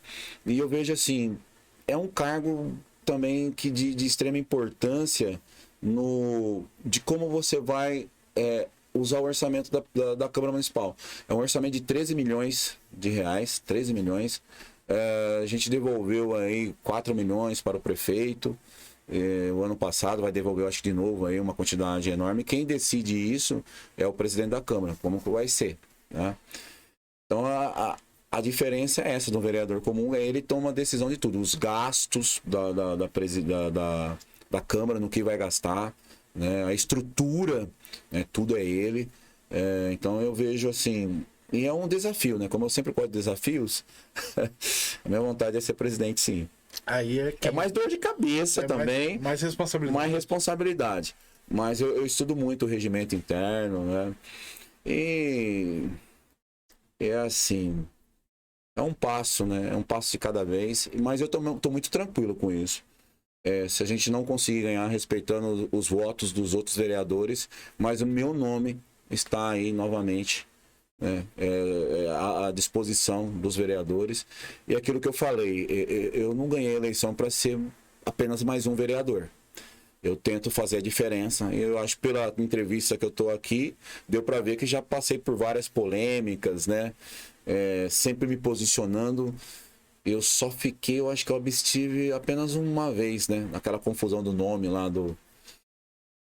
S2: E eu vejo assim, é um cargo também que de extrema importância de como você vai usar o orçamento da Câmara Municipal. É um orçamento de 13 milhões de reais, 13 milhões. A gente devolveu aí 4 milhões para o prefeito. O ano passado vai devolver, acho que de novo, aí uma quantidade enorme. Quem decide isso é o presidente da Câmara, como que vai ser, né? Então, a diferença é essa do vereador comum, ele toma a decisão de tudo. Os gastos da Câmara, no que vai gastar, né? A estrutura, né? Tudo é ele. Então eu vejo assim, e é um desafio, né? Como eu sempre gosto de desafios, a minha vontade é ser presidente, sim.
S1: Aí
S2: é mais dor de cabeça também.
S1: Mais responsabilidade.
S2: Mais responsabilidade. Mas eu estudo muito o regimento interno, né? E é assim... é um passo, né? É um passo de cada vez. Mas eu tô muito tranquilo com isso. Se a gente não conseguir ganhar respeitando os votos dos outros vereadores, mas o meu nome está aí novamente, né? À disposição dos vereadores. E aquilo que eu falei, eu não ganhei a eleição para ser apenas mais um vereador. Eu tento fazer a diferença. Eu acho que pela entrevista que eu estou aqui, deu para ver que já passei por várias polêmicas, né? Sempre me posicionando. Eu só fiquei, eu acho que eu abstive apenas uma vez, né? Naquela confusão do nome lá do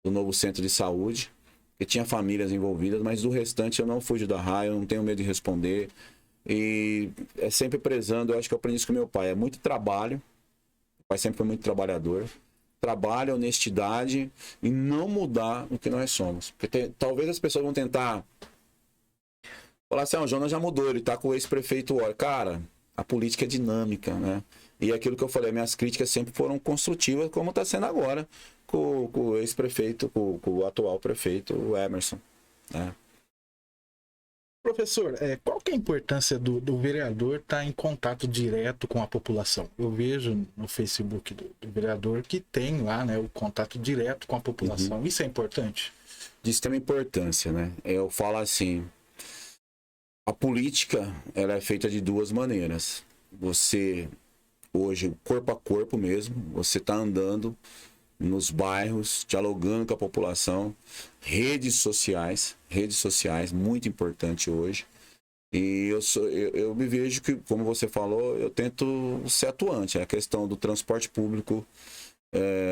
S2: novo centro de saúde. Que tinha famílias envolvidas, mas do restante eu não fujo da raia, eu não tenho medo de responder. E é sempre prezando, eu acho que eu aprendi isso com meu pai. É muito trabalho. O pai sempre foi muito trabalhador. Trabalho, honestidade e não mudar o que nós somos. Porque talvez as pessoas vão tentar falar assim, o Jonas já mudou, ele tá com o ex-prefeito. Cara, a política é dinâmica, né? E aquilo que eu falei, minhas críticas sempre foram construtivas, como está sendo agora com o ex-prefeito, com o atual prefeito, o Emerson, né?
S1: Professor, qual que é a importância do vereador estar em contato direto com a população? Eu vejo no Facebook do vereador que tem lá, né, o contato direto com a população. Uhum. Isso é importante?
S2: De extrema importância, né? Eu falo assim, a política, ela é feita de duas maneiras. Você, hoje, corpo a corpo mesmo, você está andando nos bairros, dialogando com a população, redes sociais, muito importante hoje. E eu me vejo que, como você falou, eu tento ser atuante. A questão do transporte público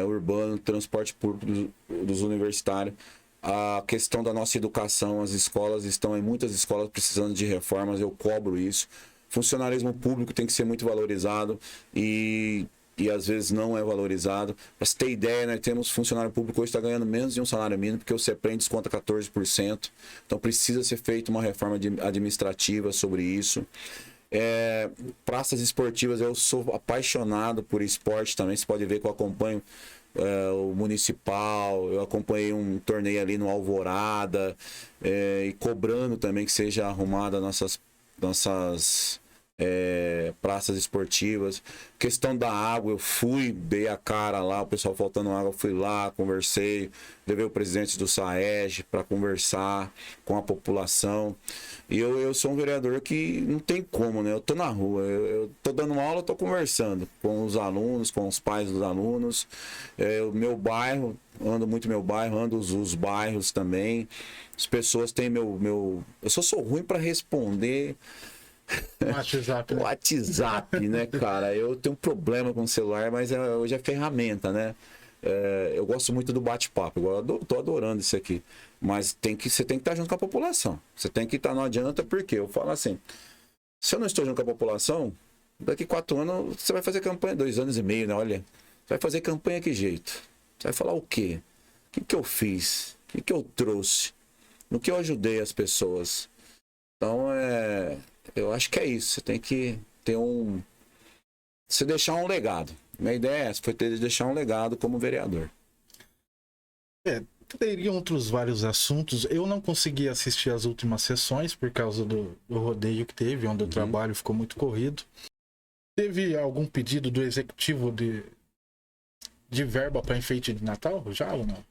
S2: urbano, transporte público dos universitários, a questão da nossa educação, as escolas muitas escolas precisando de reformas, eu cobro isso. Funcionalismo público tem que ser muito valorizado e às vezes não é valorizado. Para você ter ideia, nós temos funcionário público hoje está ganhando menos de um salário mínimo, porque o CEPREM desconta 14%. Então precisa ser feita uma reforma administrativa sobre isso. Praças esportivas, eu sou apaixonado por esporte também. Você pode ver que eu acompanho o municipal, eu acompanhei um torneio ali no Alvorada, e cobrando também que seja arrumada nossas praças esportivas. Questão da água, eu fui, dei a cara lá, o pessoal faltando água, eu fui lá, conversei, levei o presidente do SAEG para conversar com a população. E eu sou um vereador que não tem como, né? Eu tô na rua, eu tô dando aula, eu tô conversando com os alunos, com os pais dos alunos. O meu bairro, ando muito meu bairro, ando os bairros também. As pessoas têm meu... Eu sou ruim para responder...
S1: WhatsApp, né?
S2: WhatsApp, né, cara? Eu tenho um problema com o celular, mas hoje é ferramenta, né? Eu gosto muito do bate-papo, tô adorando isso aqui. Mas você tem que estar junto com a população. Você tem que estar, não adianta, porque eu falo assim, se eu não estou junto com a população, daqui 4 anos você vai fazer campanha, 2 anos e meio, né? Olha, você vai fazer campanha que jeito? Você vai falar o quê? O que eu fiz? O que eu trouxe? No que eu ajudei as pessoas? Então, eu acho que é isso. Você tem que ter você deixar um legado. Minha ideia é essa, foi deixar um legado como vereador.
S1: Teriam outros vários assuntos. Eu não consegui assistir as últimas sessões por causa do rodeio que teve, onde o trabalho ficou muito corrido. Teve algum pedido do executivo de verba para enfeite de Natal? Já ou não?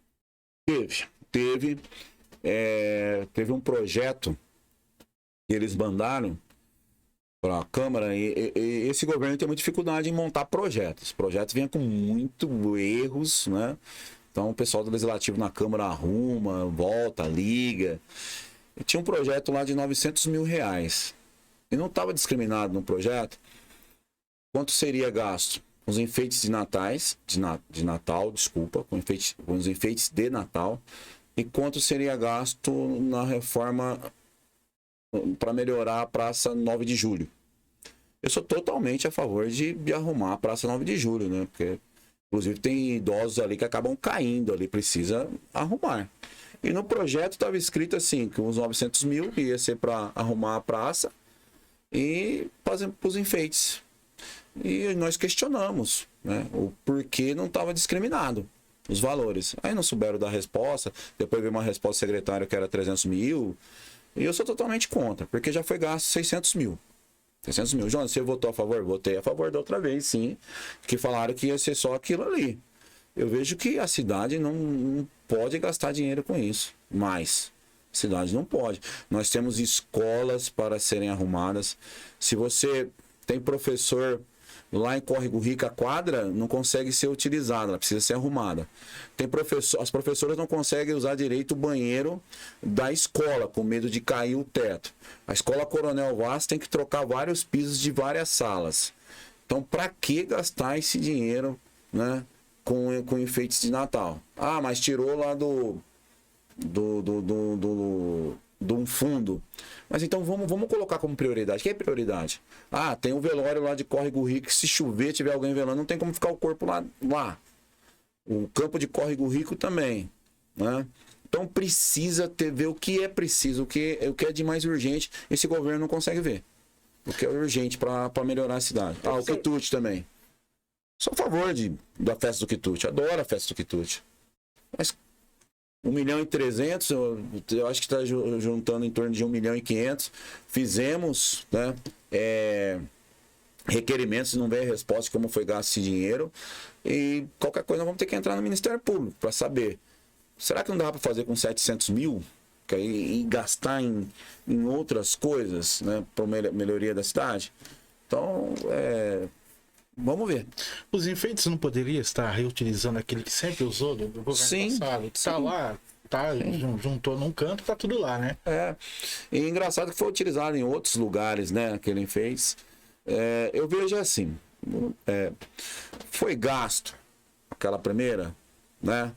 S2: Teve um projeto que eles mandaram para a Câmara e esse governo tem muita dificuldade em montar projetos. Os projetos vêm com muitos erros, né? Então o pessoal do Legislativo na Câmara arruma, volta, liga. E tinha um projeto lá de R$900 mil. E não estava discriminado no projeto quanto seria gasto com os enfeites de Natal, desculpa, com os enfeites de Natal, e quanto seria gasto na reforma para melhorar a Praça 9 de Julho. Eu sou totalmente a favor de arrumar a Praça 9 de Julho, né? Porque, inclusive, tem idosos ali que acabam caindo ali, precisa arrumar. E no projeto estava escrito assim, que os 900 mil ia ser para arrumar a praça e fazer os enfeites. E nós questionamos, né? O porquê não estava discriminado os valores. Aí não souberam dar resposta, depois veio uma resposta secretária que era 300 mil. E eu sou totalmente contra, porque já foi gasto 600 mil. 700 mil. Jonas, você votou a favor? Votei a favor da outra vez, sim. Que falaram que ia ser só aquilo ali. Eu vejo que a cidade não pode gastar dinheiro com isso. Mas a cidade não pode. Nós temos escolas para serem arrumadas. Se você tem professor lá em Córrego Rico, a quadra não consegue ser utilizada, ela precisa ser arrumada. As professoras não conseguem usar direito o banheiro da escola, com medo de cair o teto. A escola Coronel Vaz tem que trocar vários pisos de várias salas. Então, para que gastar esse dinheiro, né, com enfeites de Natal? Ah, mas tirou lá de um fundo. Mas então vamos colocar como prioridade. O que é prioridade? Ah, tem um velório lá de Córrego Rico, que se chover, tiver alguém velando, não tem como ficar o corpo lá. O campo de Córrego Rico também, né? Então precisa ver o que é preciso, o que é de mais urgente. Esse governo não consegue ver. O que é urgente para melhorar a cidade. O quitute também. Sou a favor da festa do quitute. Adoro a festa do quitute. Mas 1.300.000, eu acho que está juntando em torno de 1.500.000. Fizemos, né, requerimentos, não veio a resposta como foi gasto esse dinheiro. E qualquer coisa vamos ter que entrar no Ministério Público para saber. Será que não dá para fazer com 700 mil? E gastar em outras coisas, né, para melhoria da cidade? Então, vamos ver.
S1: Os enfeites não poderiam estar reutilizando aquele que sempre usou do governo passado? Tá lá, juntou num canto, tá tudo lá, né?
S2: E engraçado que foi utilizado em outros lugares, né? Aquele enfeite. Eu vejo assim, foi gasto aquela primeira, né?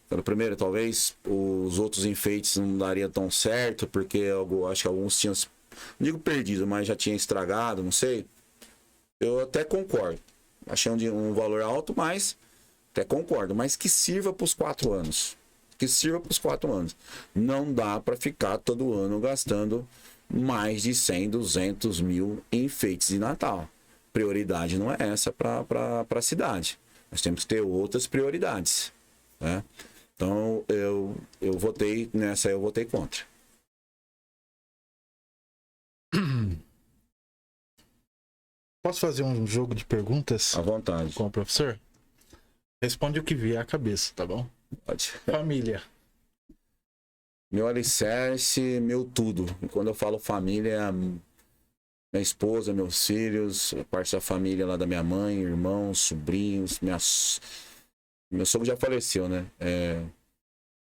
S2: Pela primeira, talvez os outros enfeites não daria tão certo, porque eu acho que alguns tinham, não digo perdido, mas já tinha estragado, não sei. Eu até concordo. Achei um valor alto, mas até concordo. Mas que sirva para os 4 anos. Que sirva para os 4 anos. Não dá para ficar todo ano gastando mais de 100, 200 mil em enfeites de Natal. Prioridade não é essa para a cidade. Nós temos que ter outras prioridades, né? Então, eu votei nessa, eu votei contra.
S1: Posso fazer um jogo de perguntas?
S2: À vontade.
S1: Com o professor? Responde o que vier à cabeça, tá bom?
S2: Pode.
S1: Família.
S2: Meu alicerce, meu tudo. E quando eu falo família, é minha esposa, meus filhos, parte da família lá da minha mãe, irmãos, sobrinhos, meu sogro já faleceu, né?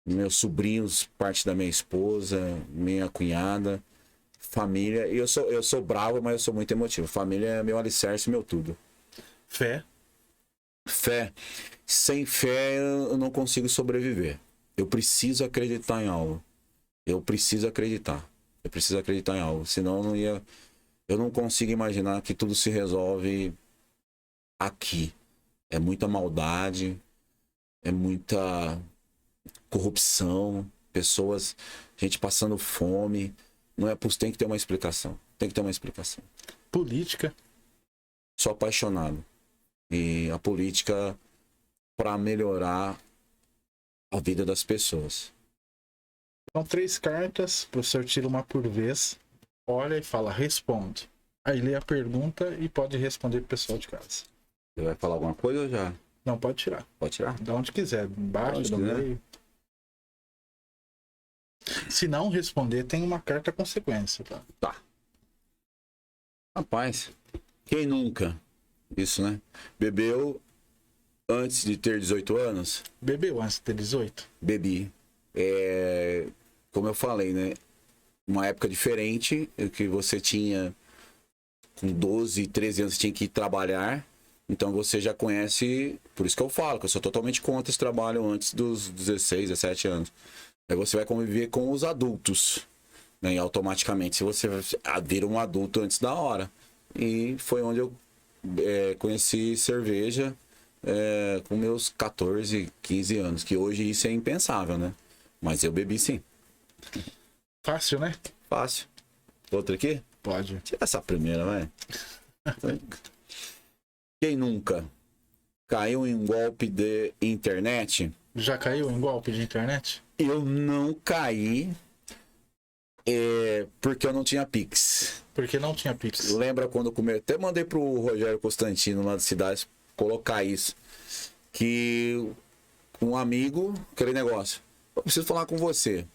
S2: Meus sobrinhos, parte da minha esposa, minha cunhada, família. E eu sou bravo, mas eu sou muito emotivo. Família é meu alicerce, meu tudo.
S1: Fé.
S2: Fé. Sem fé eu não consigo sobreviver. Eu preciso acreditar em algo. Eu preciso acreditar em algo. Senão eu não consigo imaginar que tudo se resolve aqui. É muita maldade, é muita corrupção, gente passando fome. Não é possível, tem que ter uma explicação. Tem que ter uma explicação.
S1: Política.
S2: Sou apaixonado. E a política para melhorar a vida das pessoas.
S1: São 3 cartas, o professor tira uma por vez, olha e fala, responde. Aí lê a pergunta e pode responder pro pessoal de casa.
S2: Você vai falar alguma coisa ou já?
S1: Não, pode tirar.
S2: Pode tirar?
S1: Da onde quiser, embaixo, no meio. Se não responder, tem uma carta consequência, tá?
S2: Tá. Rapaz, quem nunca? Isso, né? Bebeu antes de ter 18 anos?
S1: Bebeu antes de ter 18?
S2: Bebi. Como eu falei, né? Uma época diferente, que você tinha com 12, 13 anos, você tinha que ir trabalhar. Então você já conhece, por isso que eu falo, que eu sou totalmente contra esse trabalho antes dos 16, 17 anos. Aí você vai conviver com os adultos, né? E automaticamente você vira um adulto antes da hora. E foi onde eu conheci cerveja com meus 14, 15 anos, que hoje isso é impensável, né? Mas eu bebi sim.
S1: Fácil, né?
S2: Fácil. Outra aqui?
S1: Pode.
S2: Tira essa primeira, vai. Quem nunca caiu em um golpe de internet?
S1: Já caiu em golpe de internet?
S2: Eu não caí Porque eu não tinha Pix.
S1: Porque não tinha Pix.
S2: Lembra quando eu comecei? Até mandei pro Rogério Constantino lá da cidade colocar isso. Que um amigo, aquele negócio, eu preciso falar com você.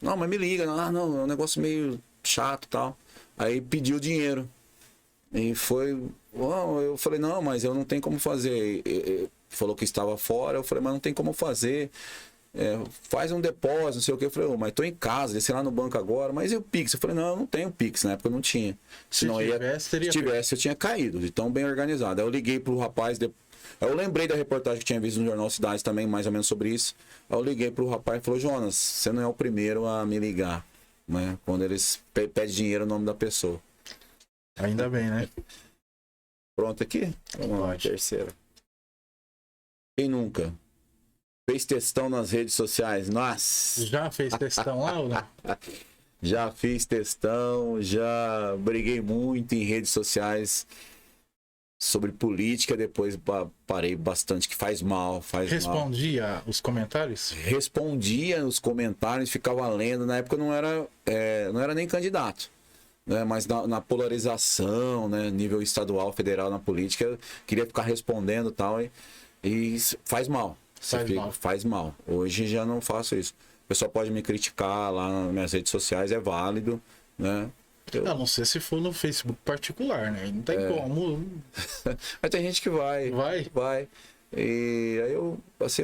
S2: Não, mas me liga. Não, é um negócio meio chato e tal. Aí pediu dinheiro. E foi... Eu falei, não, mas eu não tenho como fazer. Falou que estava fora. Eu falei, mas não tem como fazer. Faz um depósito, não sei o que. Eu falei, mas tô em casa, desci lá no banco agora. Mas e o Pix? Eu falei, não, eu não tenho Pix. Na época eu não tinha.
S1: Se tivesse,
S2: eu tinha caído. De tão bem organizado. Aí eu liguei pro rapaz... Eu lembrei da reportagem que tinha visto no Jornal Cidade também, mais ou menos sobre isso. Aí eu liguei pro rapaz e falou, Jonas, você não é o primeiro a me ligar, né? Quando eles pedem dinheiro no nome da pessoa.
S1: Ainda bem, né?
S2: Pronto aqui? Vamos lá, terceira. Quem nunca fez textão nas redes sociais? Nossa!
S1: Já fez textão lá ou não?
S2: Já fiz textão, já briguei muito em redes sociais sobre política, depois parei bastante, que faz mal,
S1: Respondia os comentários?
S2: Respondia os comentários, ficava lendo. Na época eu não era nem candidato, né? Mas na polarização, né? Nível estadual, federal, na política, eu queria ficar respondendo e tal, e faz mal. Faz mal. Hoje já não faço isso. O pessoal pode me criticar lá nas minhas redes sociais, é válido, né?
S1: A não ser se for no Facebook particular, né? Não tem como.
S2: Mas tem gente que vai.
S1: Vai?
S2: E aí eu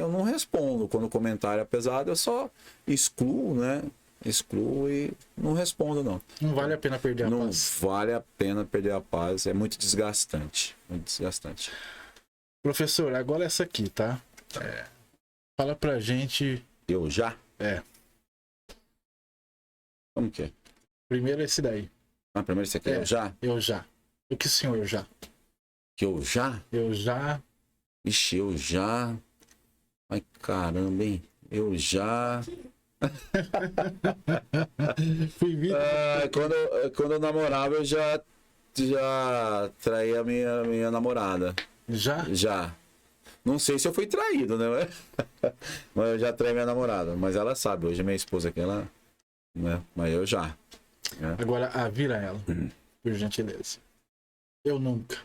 S2: não respondo quando o comentário é pesado, eu só excluo, né? Excluo e não respondo, não.
S1: Não vale a pena perder a paz.
S2: Não vale a pena perder a paz. É muito desgastante. Muito desgastante.
S1: Professor, agora essa aqui, tá? Fala pra gente.
S2: Eu já? Como que é?
S1: Primeiro esse daí.
S2: Primeiro esse aqui, eu já?
S1: Eu já. O que senhor eu já?
S2: Que eu já?
S1: Eu já.
S2: Ixi, eu já. Ai, caramba, hein? Eu já.
S1: Fui vítima.
S2: Quando eu namorava, eu já traía a minha namorada.
S1: Já?
S2: Já. Não sei se eu fui traído, né? Mas eu já traí minha namorada. Mas ela sabe, hoje minha esposa aqui, ela... Né? Mas eu já.
S1: Agora, vira ela, por gentileza. Eu nunca.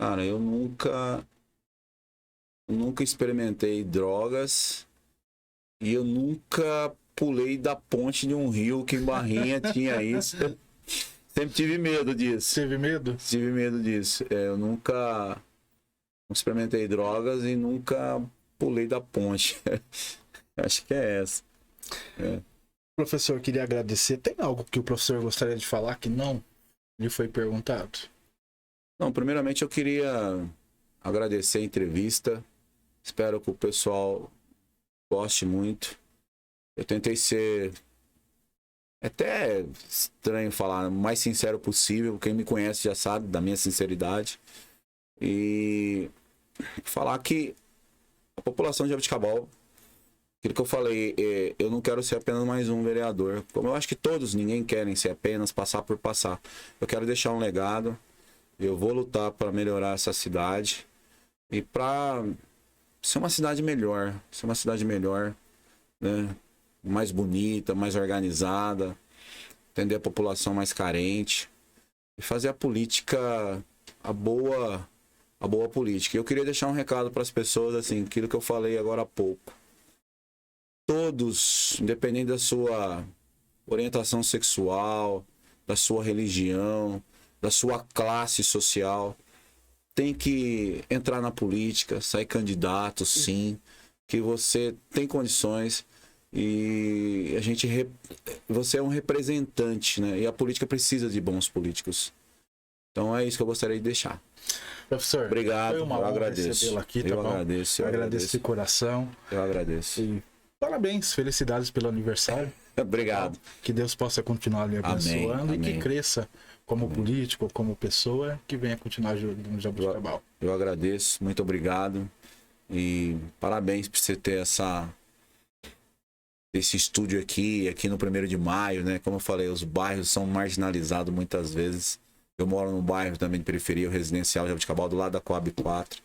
S2: Cara, eu nunca experimentei drogas e eu nunca pulei da ponte de um rio que em Barrinha tinha isso. Sempre tive medo disso.
S1: Teve medo?
S2: Tive medo disso. Eu nunca experimentei drogas e nunca pulei da ponte. Acho que é essa.
S1: Professor, queria agradecer. Tem algo que o professor gostaria de falar que não lhe foi perguntado?
S2: Não, primeiramente eu queria agradecer a entrevista. Espero que o pessoal goste muito. Eu tentei ser, até estranho falar, o mais sincero possível. Quem me conhece já sabe da minha sinceridade. E falar que a população de Jaboticabal, aquilo que eu falei, eu não quero ser apenas mais um vereador. Como eu acho que ninguém querem ser apenas passar por passar. Eu quero deixar um legado. Eu vou lutar para melhorar essa cidade e para ser uma cidade melhor. Ser uma cidade melhor, né? Mais bonita, mais organizada. Atender a população mais carente. E fazer a política, a boa política. Eu queria deixar um recado para as pessoas, assim, aquilo que eu falei agora há pouco. Todos, independente da sua orientação sexual, da sua religião, da sua classe social, tem que entrar na política, sair candidato, sim, que você tem condições e você é um representante, né? E a política precisa de bons políticos. Então é isso que eu gostaria de deixar.
S1: Professor,
S2: obrigado,
S1: foi uma honra recebê-lo aqui, tá
S2: eu
S1: bom?
S2: agradeço.
S1: Eu agradeço de coração.
S2: Eu agradeço.
S1: E parabéns, felicidades pelo aniversário.
S2: Obrigado.
S1: Que Deus possa continuar lhe abençoando.
S2: Amém.
S1: E que cresça como político, como pessoa, que venha continuar no Jaboticabal.
S2: Eu agradeço, muito obrigado. E parabéns por você ter esse estúdio aqui no 1º de maio, né? Como eu falei, os bairros são marginalizados muitas vezes. Eu moro num bairro também de periferia, o residencial Jaboticabal, do lado da Coab 4.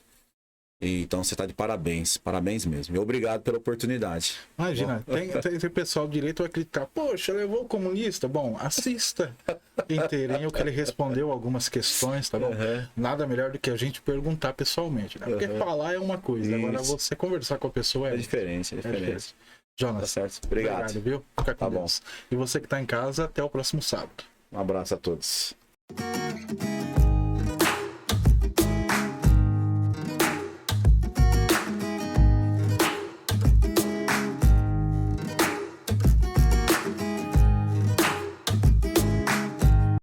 S2: Então você tá de parabéns, parabéns mesmo. E obrigado pela oportunidade.
S1: Imagina, tem pessoal direito vai acreditar, poxa, levou o comunista? Bom, assista inteirinho que ele respondeu algumas questões, tá bom? Nada melhor do que a gente perguntar pessoalmente, né? Porque falar é uma coisa, agora você conversar com a pessoa
S2: é diferente, é diferente.
S1: Jonas,
S2: tá certo. Obrigado,
S1: viu? Fica com
S2: tá
S1: Deus. Bom. E você que tá em casa, até o próximo sábado.
S2: Um abraço a todos.